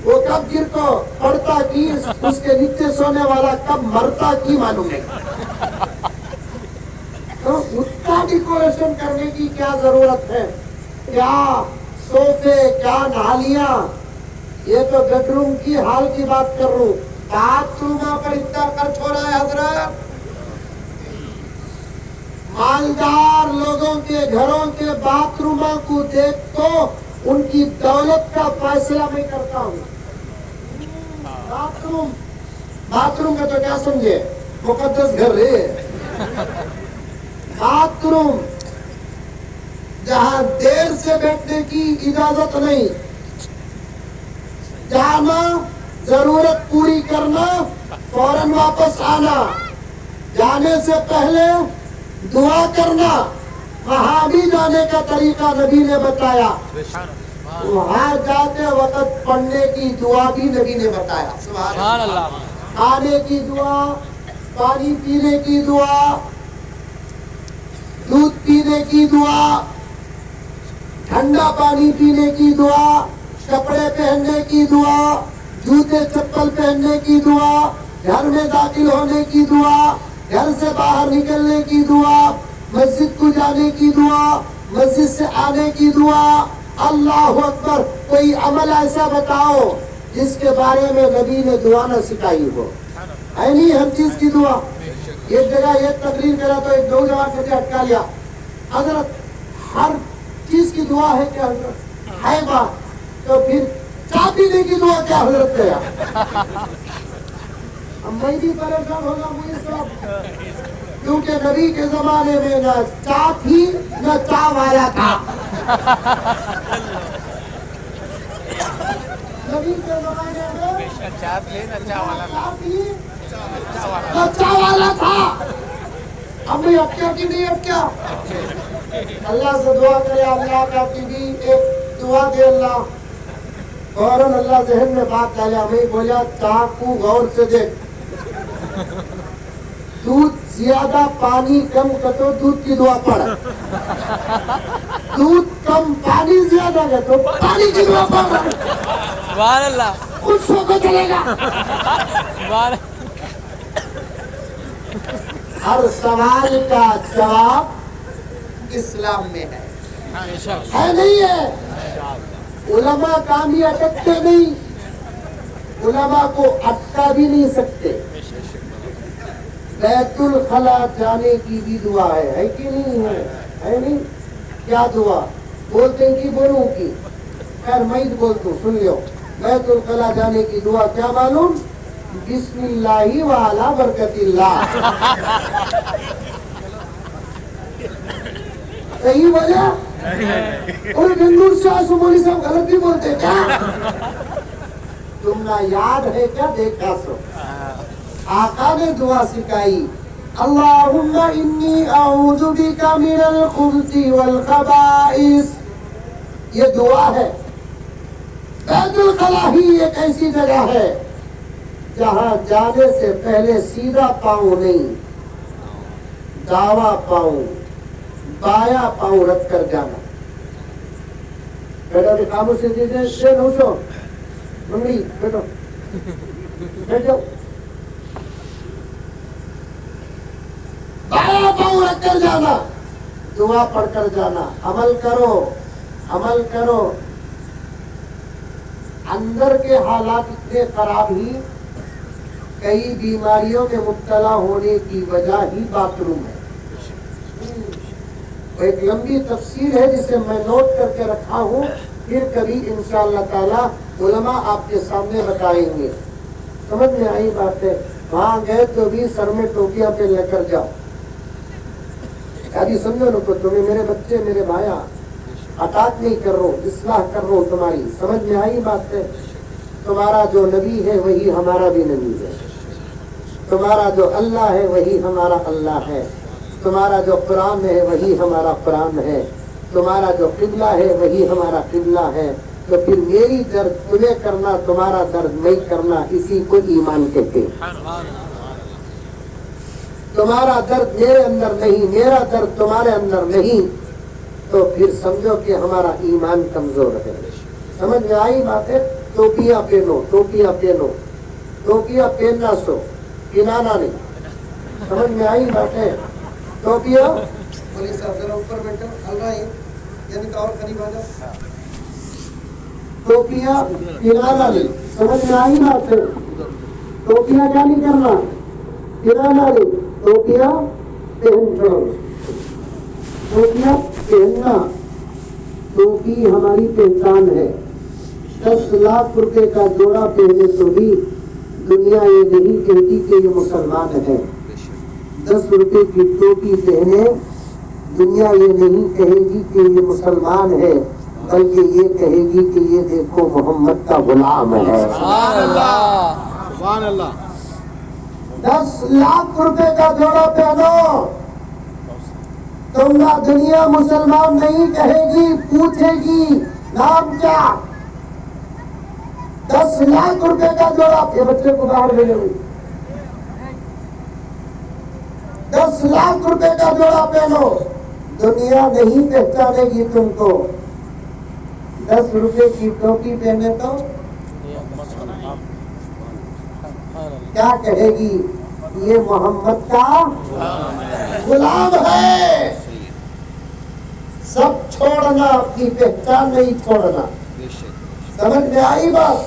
वो कब गिर को पड़ता की उसके नीचे सोने वाला कब मरता की मालूम नहीं। तो उसका डेकोरेशन करने की क्या जरूरत है? क्या सोफे क्या नालियां, ये तो बेडरूम की हाल की बात कर रहा हूँ। बाथरूम पर इतना खर्च हो रहा है हजरत। मालदार लोगों के घरों के बाथरूमों को देख तो उनकी दौलत का फैसला मैं करता हूँ। बाथरूम का तो क्या समझे मुकद्दस घर है। बाथरूम जहाँ देर से बैठने की इजाजत नहीं, जाना जरूरत पूरी करना फौरन वापस आना, जाने से पहले दुआ करना, वहां भी जाने का तरीका नबी ने बताया। वहां जाते वक्त पढ़ने की दुआ भी नबी ने बताया। सुभान अल्लाह। खाने की दुआ, पानी पीने की दुआ, दूध पीने की दुआ, ठंडा पानी पीने की दुआ, कपड़े पहनने की दुआ, जूते चप्पल पहनने की दुआ, घर में दाखिल होने की दुआ, घर से बाहर निकलने की दुआ, मस्जिद को जाने की दुआ, मस्जिद से आने की दुआ। अल्लाह अकबर। कोई अमल ऐसा बताओ जिसके बारे में नबी ने दुआ न सिखाई हो? है नहीं हर चीज की दुआ। एक जगह एक तकरीर करा तो एक नौजवान मुझे अटका लिया, हजरत हर चीज की दुआ है क्या हजरत? है बात। तो फिर चाय पीने की दुआ क्या हजरत गया? मैं भी परेशान होगा मुझे सब, क्योंकि नबी के जमाने में न चा थी न चा वाला था। नबी के जमाने में चा थी न चा वाला था। अब मैं अटका की नहीं अटका? अल्लाह से दुआ करे अल्लाह का भी एक दुआ दे अल्लाह। फौरन अल्लाह जहन में बात डाला। मैं बोला चाकू गौर से देख, दूध ज्यादा पानी कम कर तो दूध की दुआ पढ़, दूध कम पानी ज्यादा है तो पानी की दुआ पढ़। सुभान अल्लाह। कुछ को चलेगा। सुभान। हर सवाल का जवाब इस्लाम में है नहीं है? उलमा काम ही अटकते नहीं, उलमा को अटका भी नहीं सकते। बैतुल खला जाने की भी दुआ है कि नहीं है? है नहीं? क्या दुआ बोलते हैं कि बोलूं की? खैर मैं बोलता हूँ, सुन लो। बैतुल खला जाने की दुआ क्या मालूम? बिस्मिल्लाही व अला बरकतिल्लाह। सही बोला? और गंगूर शाह सुमोली साहब गलत भी बोलते क्या? तुमना याद है क्या? देखा सो आका ने दुआ सिखाई, अल्लाहुम्मा इन्नी अऊज़ु बिका मिनल खुब्सी वल खबाइस। ये दुआ है। बैतुल खला ही एक ऐसी जगह है जहाँ जाने से पहले सीधा पाँव नहीं, दावा पाँव, बाया पाँव रख कर जाना। बेटा भी काबू से दीजिए से नौशो मंगली बैठो बैठ जाओ। बाया पाँव रख कर जाना, दुआ पढ़कर जाना। अमल करो, अमल करो। अंदर के हालात इतने खराब ही, कई बीमारियों में मुब्तला होने की वजह ही बाथरूम है। एक लंबी तफसीर है जिसे मैं नोट करके रखा हूँ, फिर कभी इंशाअल्लाह ताला उलमा आपके सामने बताएंगे। समझ में आई बात है? वहाँ गए तो भी सर में टोपियां पे लेकर जाओ। अभी समझो ना, तो तुम्हें मेरे बच्चे मेरे भाया अटैक नहीं कर रहा हूँ, इस्लाह कर रहा हूँ तुम्हारी। समझ में आई बात है? तुम्हारा जो नबी है वही हमारा भी नबी है, तुम्हारा जो अल्लाह है वही हमारा अल्लाह है, तुम्हारा जो कुरान है वही हमारा कुरान है, तुम्हारा जो किबला है वही हमारा किबला है। तो फिर मेरी दर्द तुम्हें करना, तुम्हारा दर्द नहीं करना, इसी को ईमान कहते हैं। तुम्हारा दर्द मेरे अंदर नहीं, मेरा दर्द तुम्हारे अंदर नहीं, तो फिर समझो कि हमारा ईमान कमजोर है। समझ में आई बात है? टोपियां पहनो, टोपियां पहनो, टोपियां पहनना सो पिनाना नहीं। समझ में आई बात है? टोपियां बोलिए साहब जरा ऊपर बैठो, अल्लाह यानी कि और करीब आ जाओ। टोपियां पिनाना नहीं। समझ में आई बात है? टोपियां क्या नहीं करना, पिनाना नहीं, टोपियां पहनो, टोपियां पहनना। टोपी हमारी पहचान है। 10 लाख रुपए का जोड़ा पहने तो भी दुनिया ये नहीं कहती कि ये मुसलमान है। 10 रुपए की टोपी पहने दुनिया ये नहीं कहेगी कि ये मुसलमान है, बल्कि ये कहेगी कि ये देखो मोहम्मद का गुलाम है। सुभान अल्लाह। 10 लाख रुपए का जोड़ा पहनो, तुमरा दुनिया मुसलमान नहीं कहेगी, पूछेगी नाम क्या। 10 लाख रुपए का जोड़ा, ये बच्चे को बाहर ले लो। 10 लाख रुपए का जोड़ा पहनो, दुनिया नहीं पहचानेगी तुमको। 10 रुपए की टोपी पहने तो क्या कहेगी? ये मोहम्मद का गुलाम है। सब छोड़ना, अपनी पहचान नहीं छोड़ना। समझ में आई बात?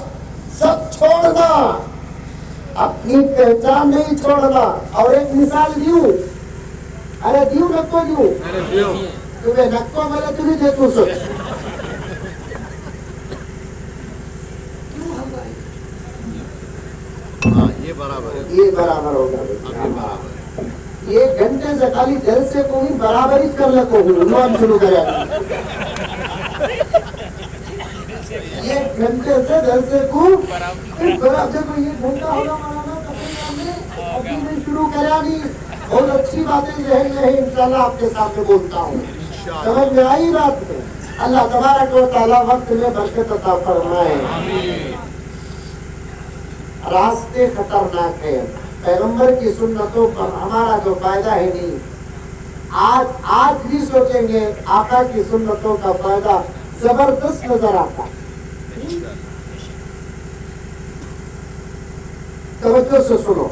सब छोड़ना, अपनी पहचान नहीं छोड़ना। और एक मिसाल दियो, अरे दियो नको दियो, तुम्हें नको मेरे तुझे दे तू सोच। हाँ, ये बराबर है, ये बराबर होगा। ये बराबर। ये घंटे से खाली जलसे को ही बराबरी कर लको हूँ शुरू करे। ये घंटे से जलसे को बराबर को ये घंटा होगा मौलाना अभी नहीं शुरू करा नहीं। बहुत अच्छी बातें जहन में है, इंशाल्लाह आपके सामने बोलता हूँ। समझ में आई बात है? अल्लाह तबारक व तआला वक्त में बरकत अता फरमाए। रास्ते खतरनाक है, पैगंबर की सुन्नतों पर हमारा जो फायदा है नहीं। आज भी सोचेंगे आका की सुन्नतों का फायदा जबरदस्त नजर आता। तवज्जो से सुनो,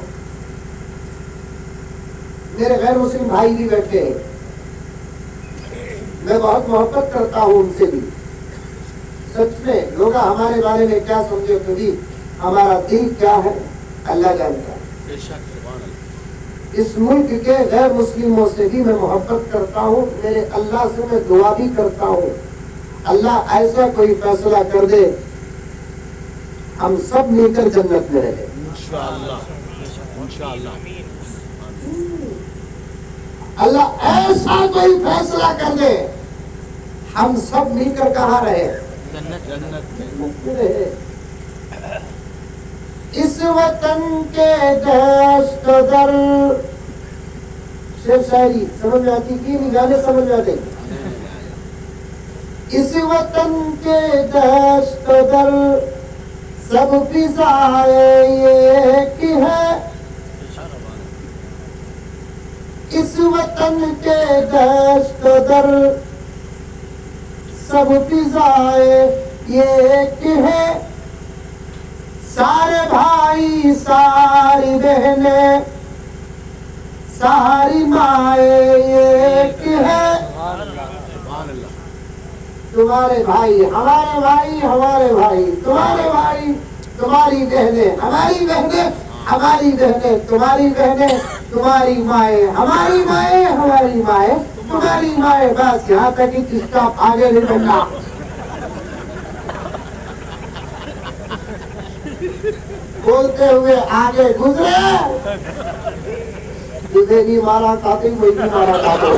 मेरे गैर मुस्लिम भाई भी बैठे हैं, मैं बहुत मोहब्बत करता हूँ उनसे भी। सच में लोग हमारे बारे में क्या समझे, कभी हमारा दिल क्या है अल्लाह जानता है। इस मुल्क के गैर मुस्लिमों से भी मैं मोहब्बत करता हूँ, मेरे अल्लाह से मैं दुआ भी करता हूँ, अल्लाह ऐसा कोई फैसला कर दे हम सब मिलकर जन्नत में रहे। अल्लाह ऐसा कोई फैसला कर दे हम सब मिलकर कहाँ रहे? जन्नत में रहे। इस वतन के दस्त दर शेर शायरी समझ में आती कि नहीं? गाने समझ में आते? इस वतन के दस्त दर सब फिजाए एक है, इस वतन के दस्त दर सब फिजाए एक है। सारे भाई सारी बहनें सारी माए एक है। तुम्हारे भाई हमारे भाई, हमारे भाई तुम्हारे भाई, तुम्हारी बहनें हमारी बहनें, हमारी बहनें तुम्हारी बहनें, तुम्हारी माए हमारी माए, हमारी माए तुम्हारी माए। बस यहाँ तक ही, किसका आगे नहीं बढ़ना। बोलते हुए आगे गुजरे, तुझे भी मारा खाते, कोई भी मारा खाते।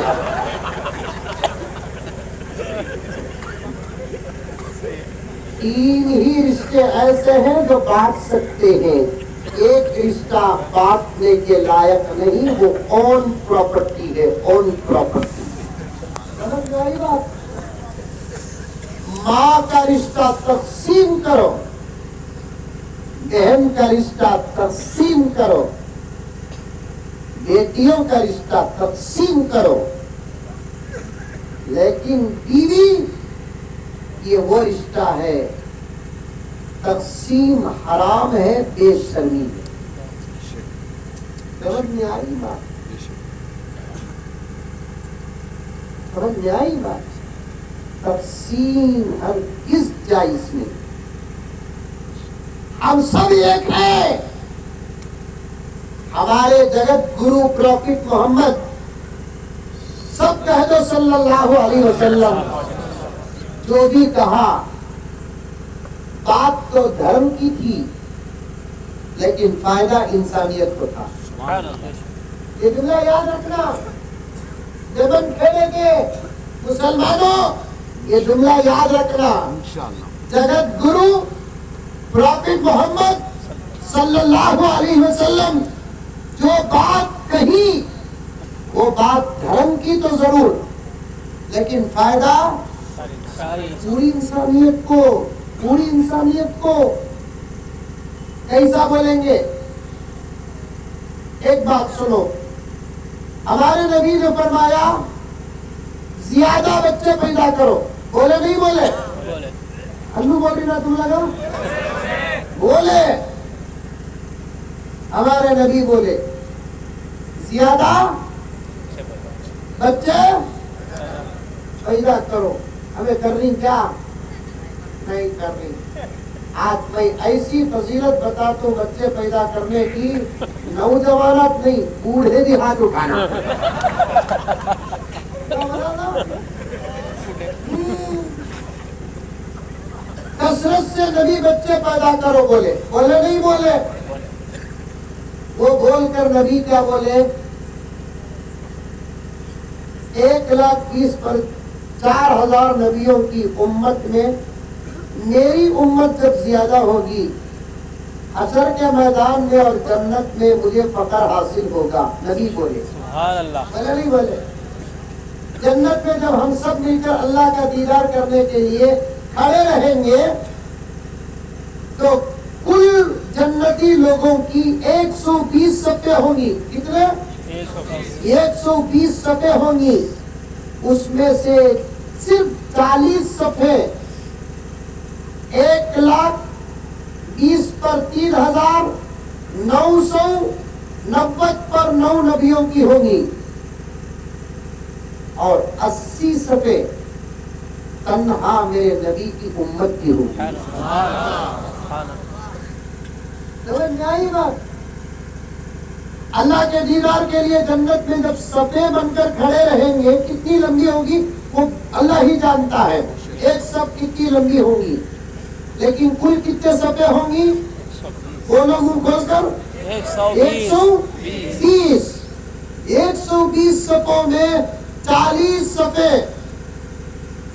तीन ही रिश्ते ऐसे हैं जो बांट सकते हैं, एक रिश्ता बांटने के लायक नहीं, वो ओन प्रॉपर्टी है, ओन प्रॉपर्टी। समझ में आई बात? माँ का रिश्ता तकसीम करो, बहन का रिश्ता तकसीम करो, बेटियों का रिश्ता तकसीम करो, लेकिन बीवी ये वो रिश्ता है, तकसीम हराम है, बेशर्मी है। समझ में आई बात? समझ में आई बात? तकसीम हर किस जायज में, हम सब एक हैं। हमारे जगत गुरु प्रॉफिट मोहम्मद, सब कह दो सल्लल्लाहु अलैहि वसल्लम, जो भी कहा बात तो धर्म की थी, लेकिन फायदा इंसानियत को था। ये जुमला याद रखना, जब हम खेलेंगे मुसलमानों, ये जुमला याद रखना। जगत गुरु प्रॉफिट मोहम्मद सल्लल्लाहु अलैहि वसल्लम जो बात कही, वो बात धर्म की तो जरूर, लेकिन फायदा पूरी इंसानियत को, पूरी इंसानियत को। कैसा बोलेंगे? एक बात सुनो, हमारे नबी ने फरमाया ज्यादा बच्चे पैदा करो। बोले नहीं बोले? अन्नू बोल रही ना, तुम लगा बोले? हमारे नबी बोले ज्यादा बच्चे पैदा करो। हमें कर रही क्या? नहीं कर रही। आज मैं ऐसी फजीलत बताता हूँ बच्चे पैदा करने की, नौजवानत नहीं, बूढ़े भी हाथ उठाना। कसरत से नबी बच्चे पैदा करो बोले। बोले नहीं बोले? वो बोलकर नबी क्या बोले? 1,20,000 पर 4,000 नबियों की उम्मत में मेरी उम्मत जब ज्यादा होगी, हशर के मैदान में और जन्नत में मुझे फकर हासिल होगा। नबी बोले। बोले नहीं बोले? जन्नत में जब हम सब मिलकर अल्लाह का दीदार करने के लिए खड़े रहेंगे, तो कुल जन्नती लोगों की 120 सफ़े होंगी। कितने? 120 सफ़े होंगी। उसमें से सिर्फ 40 सफ़े 1,20,000 पर 3,000, 990 पर 9 नबियों की होंगी, और 80 सफ़े तन्हा मेरे नबी की उम्मत की होगी। समझ में आई बात? अल्लाह के दीदार के लिए जन्नत में जब सफ़े बनकर खड़े रहेंगे, कितनी लंबी होगी वो अल्लाह ही जानता है। एक सफ़ कितनी लंबी होगी, लेकिन कुल कितने सफ़े होंगी? बोलो मुंह खोलकर। 120। 120 सफ़ों में 40 सफ़े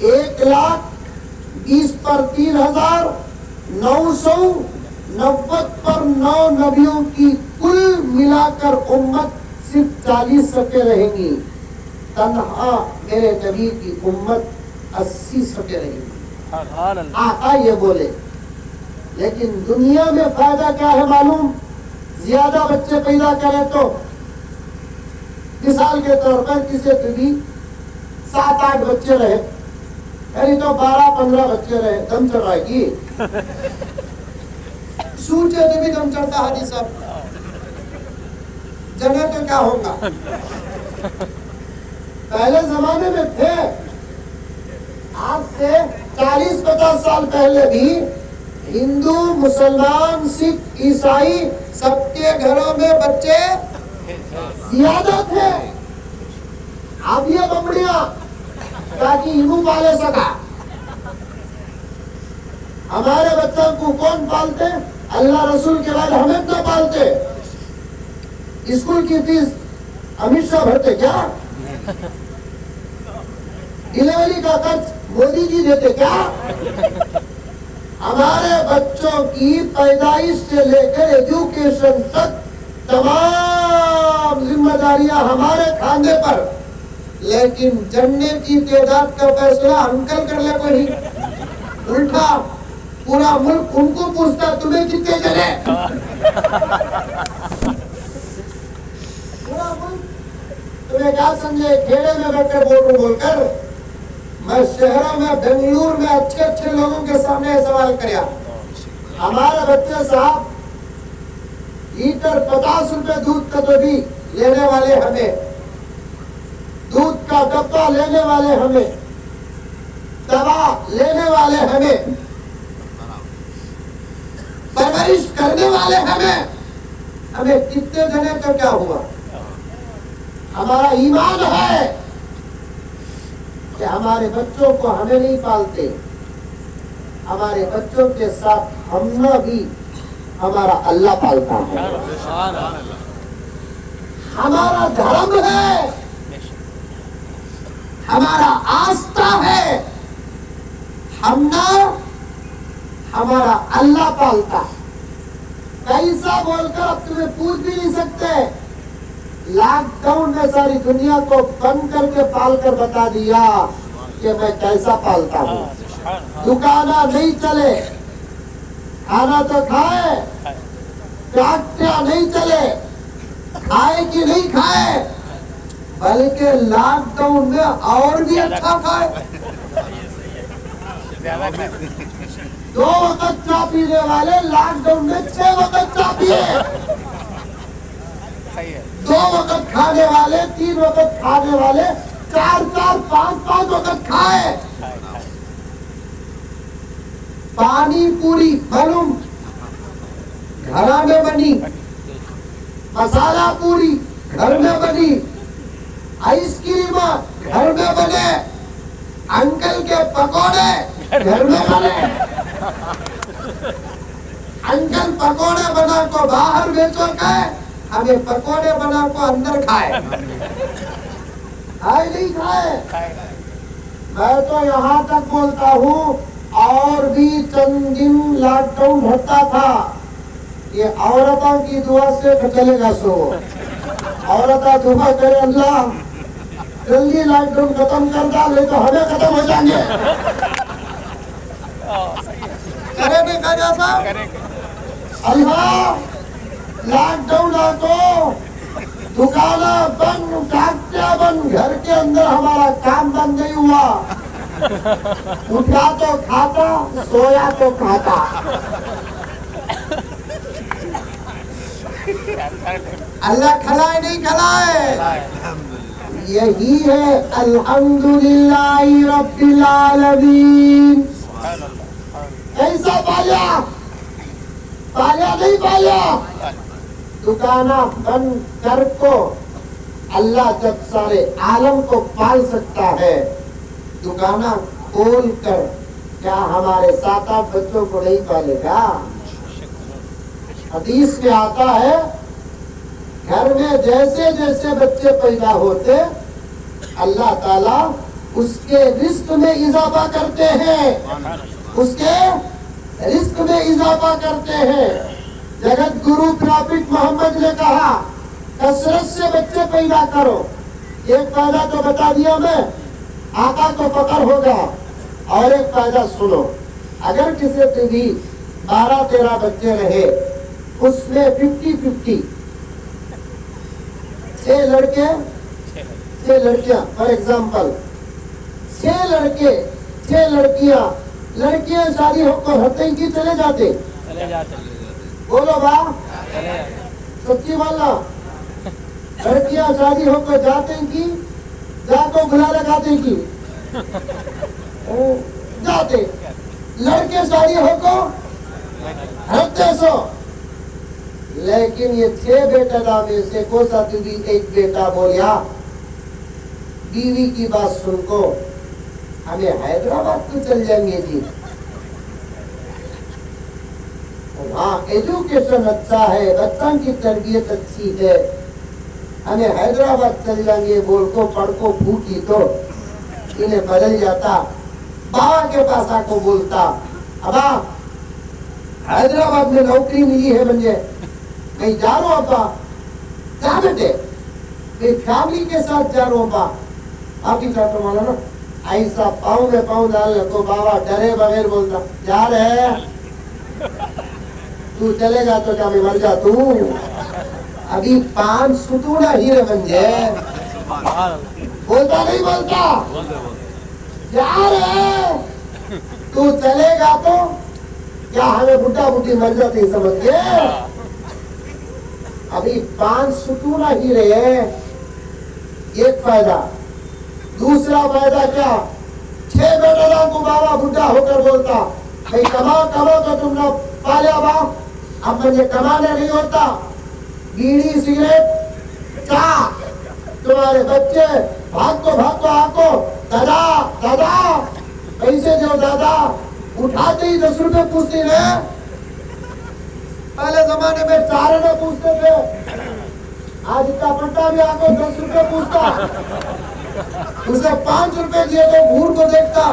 1,20,000 पर 3,000, 990 पर 9 नबियों की कुल मिलाकर उम्मत सिर्फ 40 सफ़े रहेंगी। तन्हा मेरे नबी की उम्मत 80 सफ़े रहेंगी। आका ये बोले। लेकिन दुनिया में फायदा क्या है मालूम? ज्यादा बच्चे पैदा करें तो, मिसाल के तौर पर किसी पे भी 7-8 बच्चे रहे, यानी तो 12-15 बच्चे रहे, दम चढ़ाएगी। सूचे तो भी दम चढ़ता हाजी साहब, जन्नत तो क्या होगा? पहले जमाने में थे, आज से 40-50 साल पहले भी हिंदू, मुसलमान, सिख, ईसाई सबके घरों में बच्चे ज्यादा थे। अब ये बमड़िया ताकि हिंदू पाले सका। हमारे बच्चों को कौन पालते? अल्लाह रसूल के बाद हमें तो पालते। स्कूल की फीस अमित शाह भरते क्या? डिलीवरी का खर्च मोदी जी देते क्या? ہمارے بچوں کی پیدائش سے لے کر ایجوکیشن تک تمام ذمہ داریاں ہمارے کھاندے پر، لیکن جننے کی تعداد کا فیصلہ انکل کر لے کوئی، الٹا پورا ملک ان کو پوچھتا تمہیں کتنے جنے، پورا ملک تمہیں کیا سمجھے، کھیڑے میں بیٹھ کر بول کر میں شہروں میں بنگلور میں اچھے اچھے لوگوں کے سامنے سوال کریا، ہمارے بچے صاحب لیٹر 50 روپے دودھ کا تو بھی لینے والے ہمیں، دودھ کا ڈبہ لینے والے ہمیں، دوا لینے والے ہمیں، پرورش کرنے والے ہمیں کتنے جنے تو کیا ہوا؟ ہمارا ایمان ہے کہ ہمارے بچوں کو ہمیں نہیں پالتے، ہمارے بچوں کے ساتھ ہمنا بھی ہمارا اللہ پالتا ہے، ہمارا دھرم ہے، ہمارا آستھا ہے، ہمنا ہمارا اللہ پالتا ہے۔ کیسا بول کر اب تمہیں پوچھ بھی نہیں سکتے، لاک ڈاؤن میں ساری دنیا کو بند کر کے پال کر بتا دیا کہ میں کیسا پالتا ہوں۔ دکانہ نہیں چلے، کھانا تو کھائے، فیکٹریاں نہیں چلے، کھائے کہ نہیں کھائے، بلکہ لاک ڈاؤن میں اور بھی اچھا کھائے۔ 2 وقت چائے پینے والے لاک ڈاؤن میں 6 وقت چائے پیے، 2 وقت کھانے والے 3 وقت کھانے والے 4 5 وقت کھائے۔ پانی پوری معلوم گھر میں بنی، مسالہ پوری گھر میں بنی، آئس کریم گھر میں بنے، انکل کے پکوڑے گھر میں بنے، انکل پکوڑے بنا کو باہر بیچو کھائے، ہمیں پکوڑے بنا کو اندر کھائے، کھائے نہیں کھائے۔ میں تو یہاں تک بولتا ہوں اور بھی چند دن لاک ڈاؤن ہٹتا تھا، یہ عورتوں کی دعا سے چلے گا، سو عورتیں دعا کرے اللہ جلدی لاک ڈاؤن ختم کر دا، لے تو ہمیں ختم ہو جائیں گے، کرے نہیں خواجہ صاحب؟ اللہ لاک ڈاؤن آ تو دکانہ بند، فیکٹریاں بند، گھر کے اندر ہمارا کام بند نہیں ہوا، اٹھا تو کھاتا، سویا تو کھاتا۔ اللہ کھلائے نہیں کھلائے، یہی ہے الحمدللہ رب العالمین۔ کیسا پالیا؟ پالیا نہیں پالیا؟ دکانہ بند کر کو اللہ جب سارے عالم کو پال سکتا ہے، دکانہ کھول کر کیا ہمارے 7-8 بچوں کو نہیں پالے گا؟ حدیث میں آتا ہے گھر میں جیسے جیسے بچے پیدا ہوتے اللہ تعالیٰ اس کے رزق میں اضافہ کرتے ہیں، اس کے رزق میں اضافہ کرتے ہیں۔ جگت گرو پراپت محمد نے کہا کثرت سے بچے پیدا کرو، ایک فائدہ تو بتا دیا میں، آقا کو فخر ہوگا، اور ایک فائدہ سنو، اگر کسی سے بھی 12-13 بچے رہے، اس میں 50-50 6 لڑکے 6 لڑکیاں، فار ایگزامپل 6 لڑکے 6 لڑکیاں، لڑکیاں شادی ہو کر ہٹیں کی چلے جاتے، بولو با سچی والا، لڑکیاں شادی ہو کر جاتے کی جا کو گلا لگاتے کی جاتے، لڑکے شادی ہو کو ہٹتے سو، لیکن یہ 6 بیٹا دا میں سے کو سا بھی ایک بیٹا بولیا بیوی کی بات سن کو ہمیں حیدرآباد کو چل جائیں گے جی، وہاں ایجوکیشن اچھا ہے، بچوں کی تربیت اچھی ہے، ہمیں حیدرآباد چل جائیں گے بول کو پڑھ کو پھوٹی تو انہیں بدل جاتا، بابا کے پاس آ کو بولتا ابا हैदराबाद में नौकरी मिली है मुझे, मैं जा रहा हूँ अब्बा। जा बेटे, मैं फैमिली के साथ जा रहा हूँ अब्बा। आप ही चाहते हो ना, ऐसा पाँव में पाँव डाल तो बाबा डरे बगैर बोलता, जा रहे तू चलेगा तो क्या मैं मर जा तू। अभी 5 सुतूना हीरे बन जाए, बोलता नहीं बोलता, जा रहे तू चलेगा तो क्या हमें बुढ़ा बुढ़ी मर जाती समझ गए। अभी 5 सुतूना हीरे है, एक फायदा। दूसरा फायदा क्या, 6 बेटा को बाबा बुढ़ा होकर बोलता, भाई कमा कमा तो तुमने पालिया बा, अब मुझे कमाने नहीं होता, बीड़ी सिगरेट चाह, तुम्हारे बच्चे भागो आको, दादा दादा पैसे दो दादा, उठाते ही 10 रुपए पूछती है। पहले जमाने में 4 आने पूछते थे, आज इतना पट्टा भी आको 10 रुपए पूछता। उसे 5 रुपए दिए तो घूर को देखता,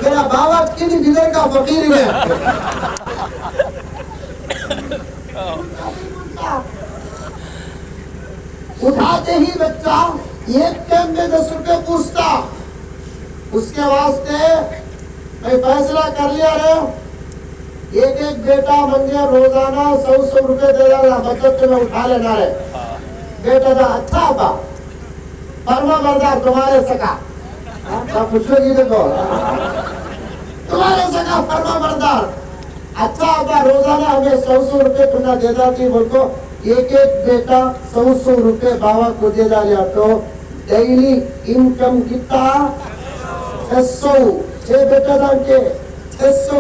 मेरा बाबा किन जिधर का फकीर है। उठाते ही बच्चा एक टाइम में 10 रुपए पूछता। उसके वास्ते मैं फैसला कर लिया रे, एक बेटा मंगे रोजाना 100 रुपए दे देना, बचत में उठा लेना रे। बेटा था अच्छा बा, फर्मा बरदार तुम्हारे सका, पूछोगी देखो तुम्हारे सका फर्मा बरदार, अच्छा बा रोजाना हमें 100 रुपए तुमने दे देती। बोलतो एक बेटा 100 रुपए बाबा को दे डालिया तो डेली इनकम कितना 600, 6 बेटा दान के 600,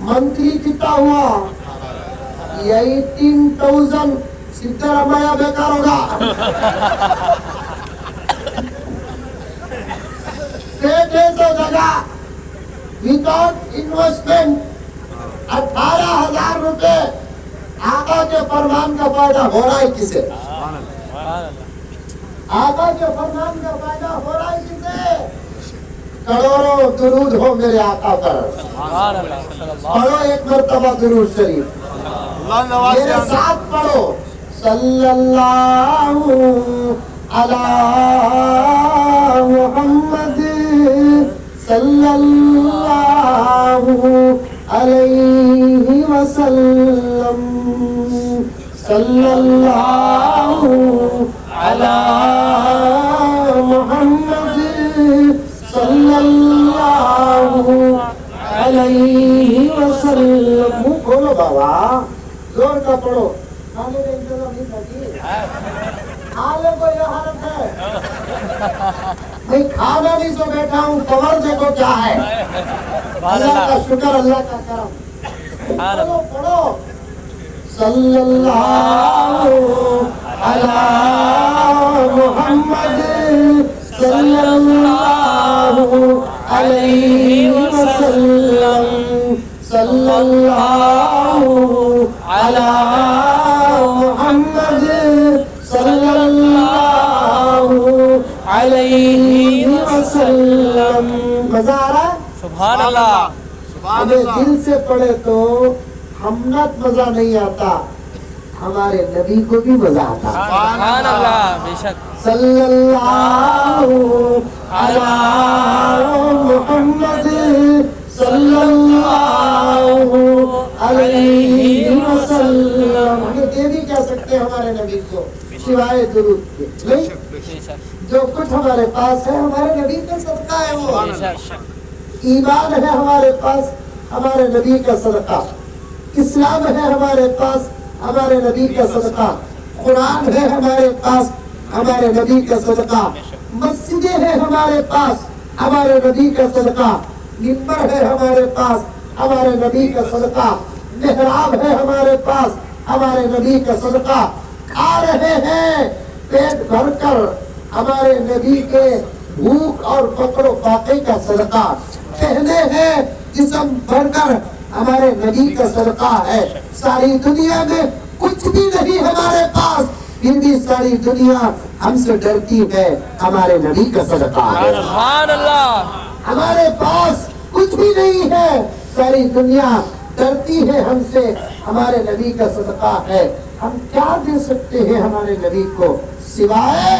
मंथली कितना हुआ 18,000। सिद्धरामैया बेकार होगा। जगह विदाउट इन्वेस्टमेंट 18,000 रुपए आका के फरमान का फायदा हो रहा है किसे? आका के फरमान का फायदा हो रहा है किसे? करोड़ों दुरूद हो मेरे आका पर, पढ़ो एक मर्तबा दुरूद शरीफ, मेरे साथ पढ़ो, सल्लल्लाहु अला मुहम्मद सल्लल्लाहु अलैहि वसल्लम, सल्लल्लाहु अला मुहम्मद सल्लल्लाहु अलैहि वसल्लम। मुंह खोलो बाबा, जोर का पढ़ो, खाने का इंतजाम नहीं लगी, खाने को यह हालत है, मैं खाना नहीं सो बैठा हूँ, कमर देखो क्या है। अल्लाह का शुक्र, अल्लाह का करम, पढ़ो पढ़ो, सल्लल्लाहु अला मुहम्मद सल्लल्लाहु अलैहि वसल्लम, सल्लल्लाहु अला मुहम्मद सल्लल्लाहु अलैहि वसल्लम। मजा आ रहा है? सुभान अल्लाह। हमें दिल से पढ़े तो हमनत मजा नहीं आता, हमारे नबी को भी मजा आता। सुभान अल्लाह, बेशक। सल्लल्लाहु अला मुहम्मद सल्लल्लाहु अलैहि वसल्लम। हमें दे भी क्या सकते हैं हमारे नबी को सिवाय दुरूद के? नहीं, जो कुछ हमारे पास है हमारे नबी का सदका है। वो ईमान है हमारे पास, हमारे नबी का सदका, इस्लाम है हमारे पास, हमारे नबी का सदका, कुरान है हमारे पास, हमारे नबी का सदका, मस्जिदें हैं हमारे पास, हमारे नबी का सदका, मिंबर है हमारे पास, हमारे नबी का सदका, मेहराब है हमारे पास, हमारे नबी का सदका, खा रहे हैं पेट भरकर, हमारे नबी के भूख और फक्र फाके का सदका, पहने हैं जिस्म भरकर, हमारे नबी का सदका है। सारी दुनिया में कुछ भी नहीं हमारे पास, फिर भी सारी दुनिया हमसे डरती है, हमारे नबी का सदका है। सुभान अल्लाह। हमारे पास कुछ भी नहीं है, सारी दुनिया डरती है हमसे, ہمارے نبی کا صدقہ ہے. ہم کیا دے سکتے ہیں ہمارے نبی کو سوائے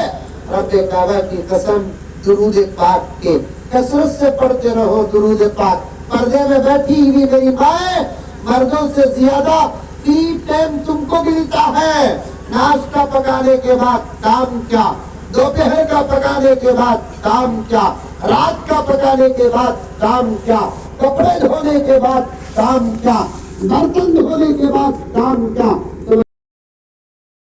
رب کعبہ کی قسم درود پاک کے. کثرت سے پڑھتے رہو درود پاک. پردے میں بیٹھی ہوئی میری مائیں، مردوں سے زیادہ 3 ٹائم تم کو ملتا ہے. ناشتہ پکانے کے بعد کام کیا، دوپہر کا پکانے کے بعد کام کیا، رات کا پکانے کے بعد کام کیا، کپڑے دھونے کے بعد کام کیا، برتن دھونے کے بعد کام کیا.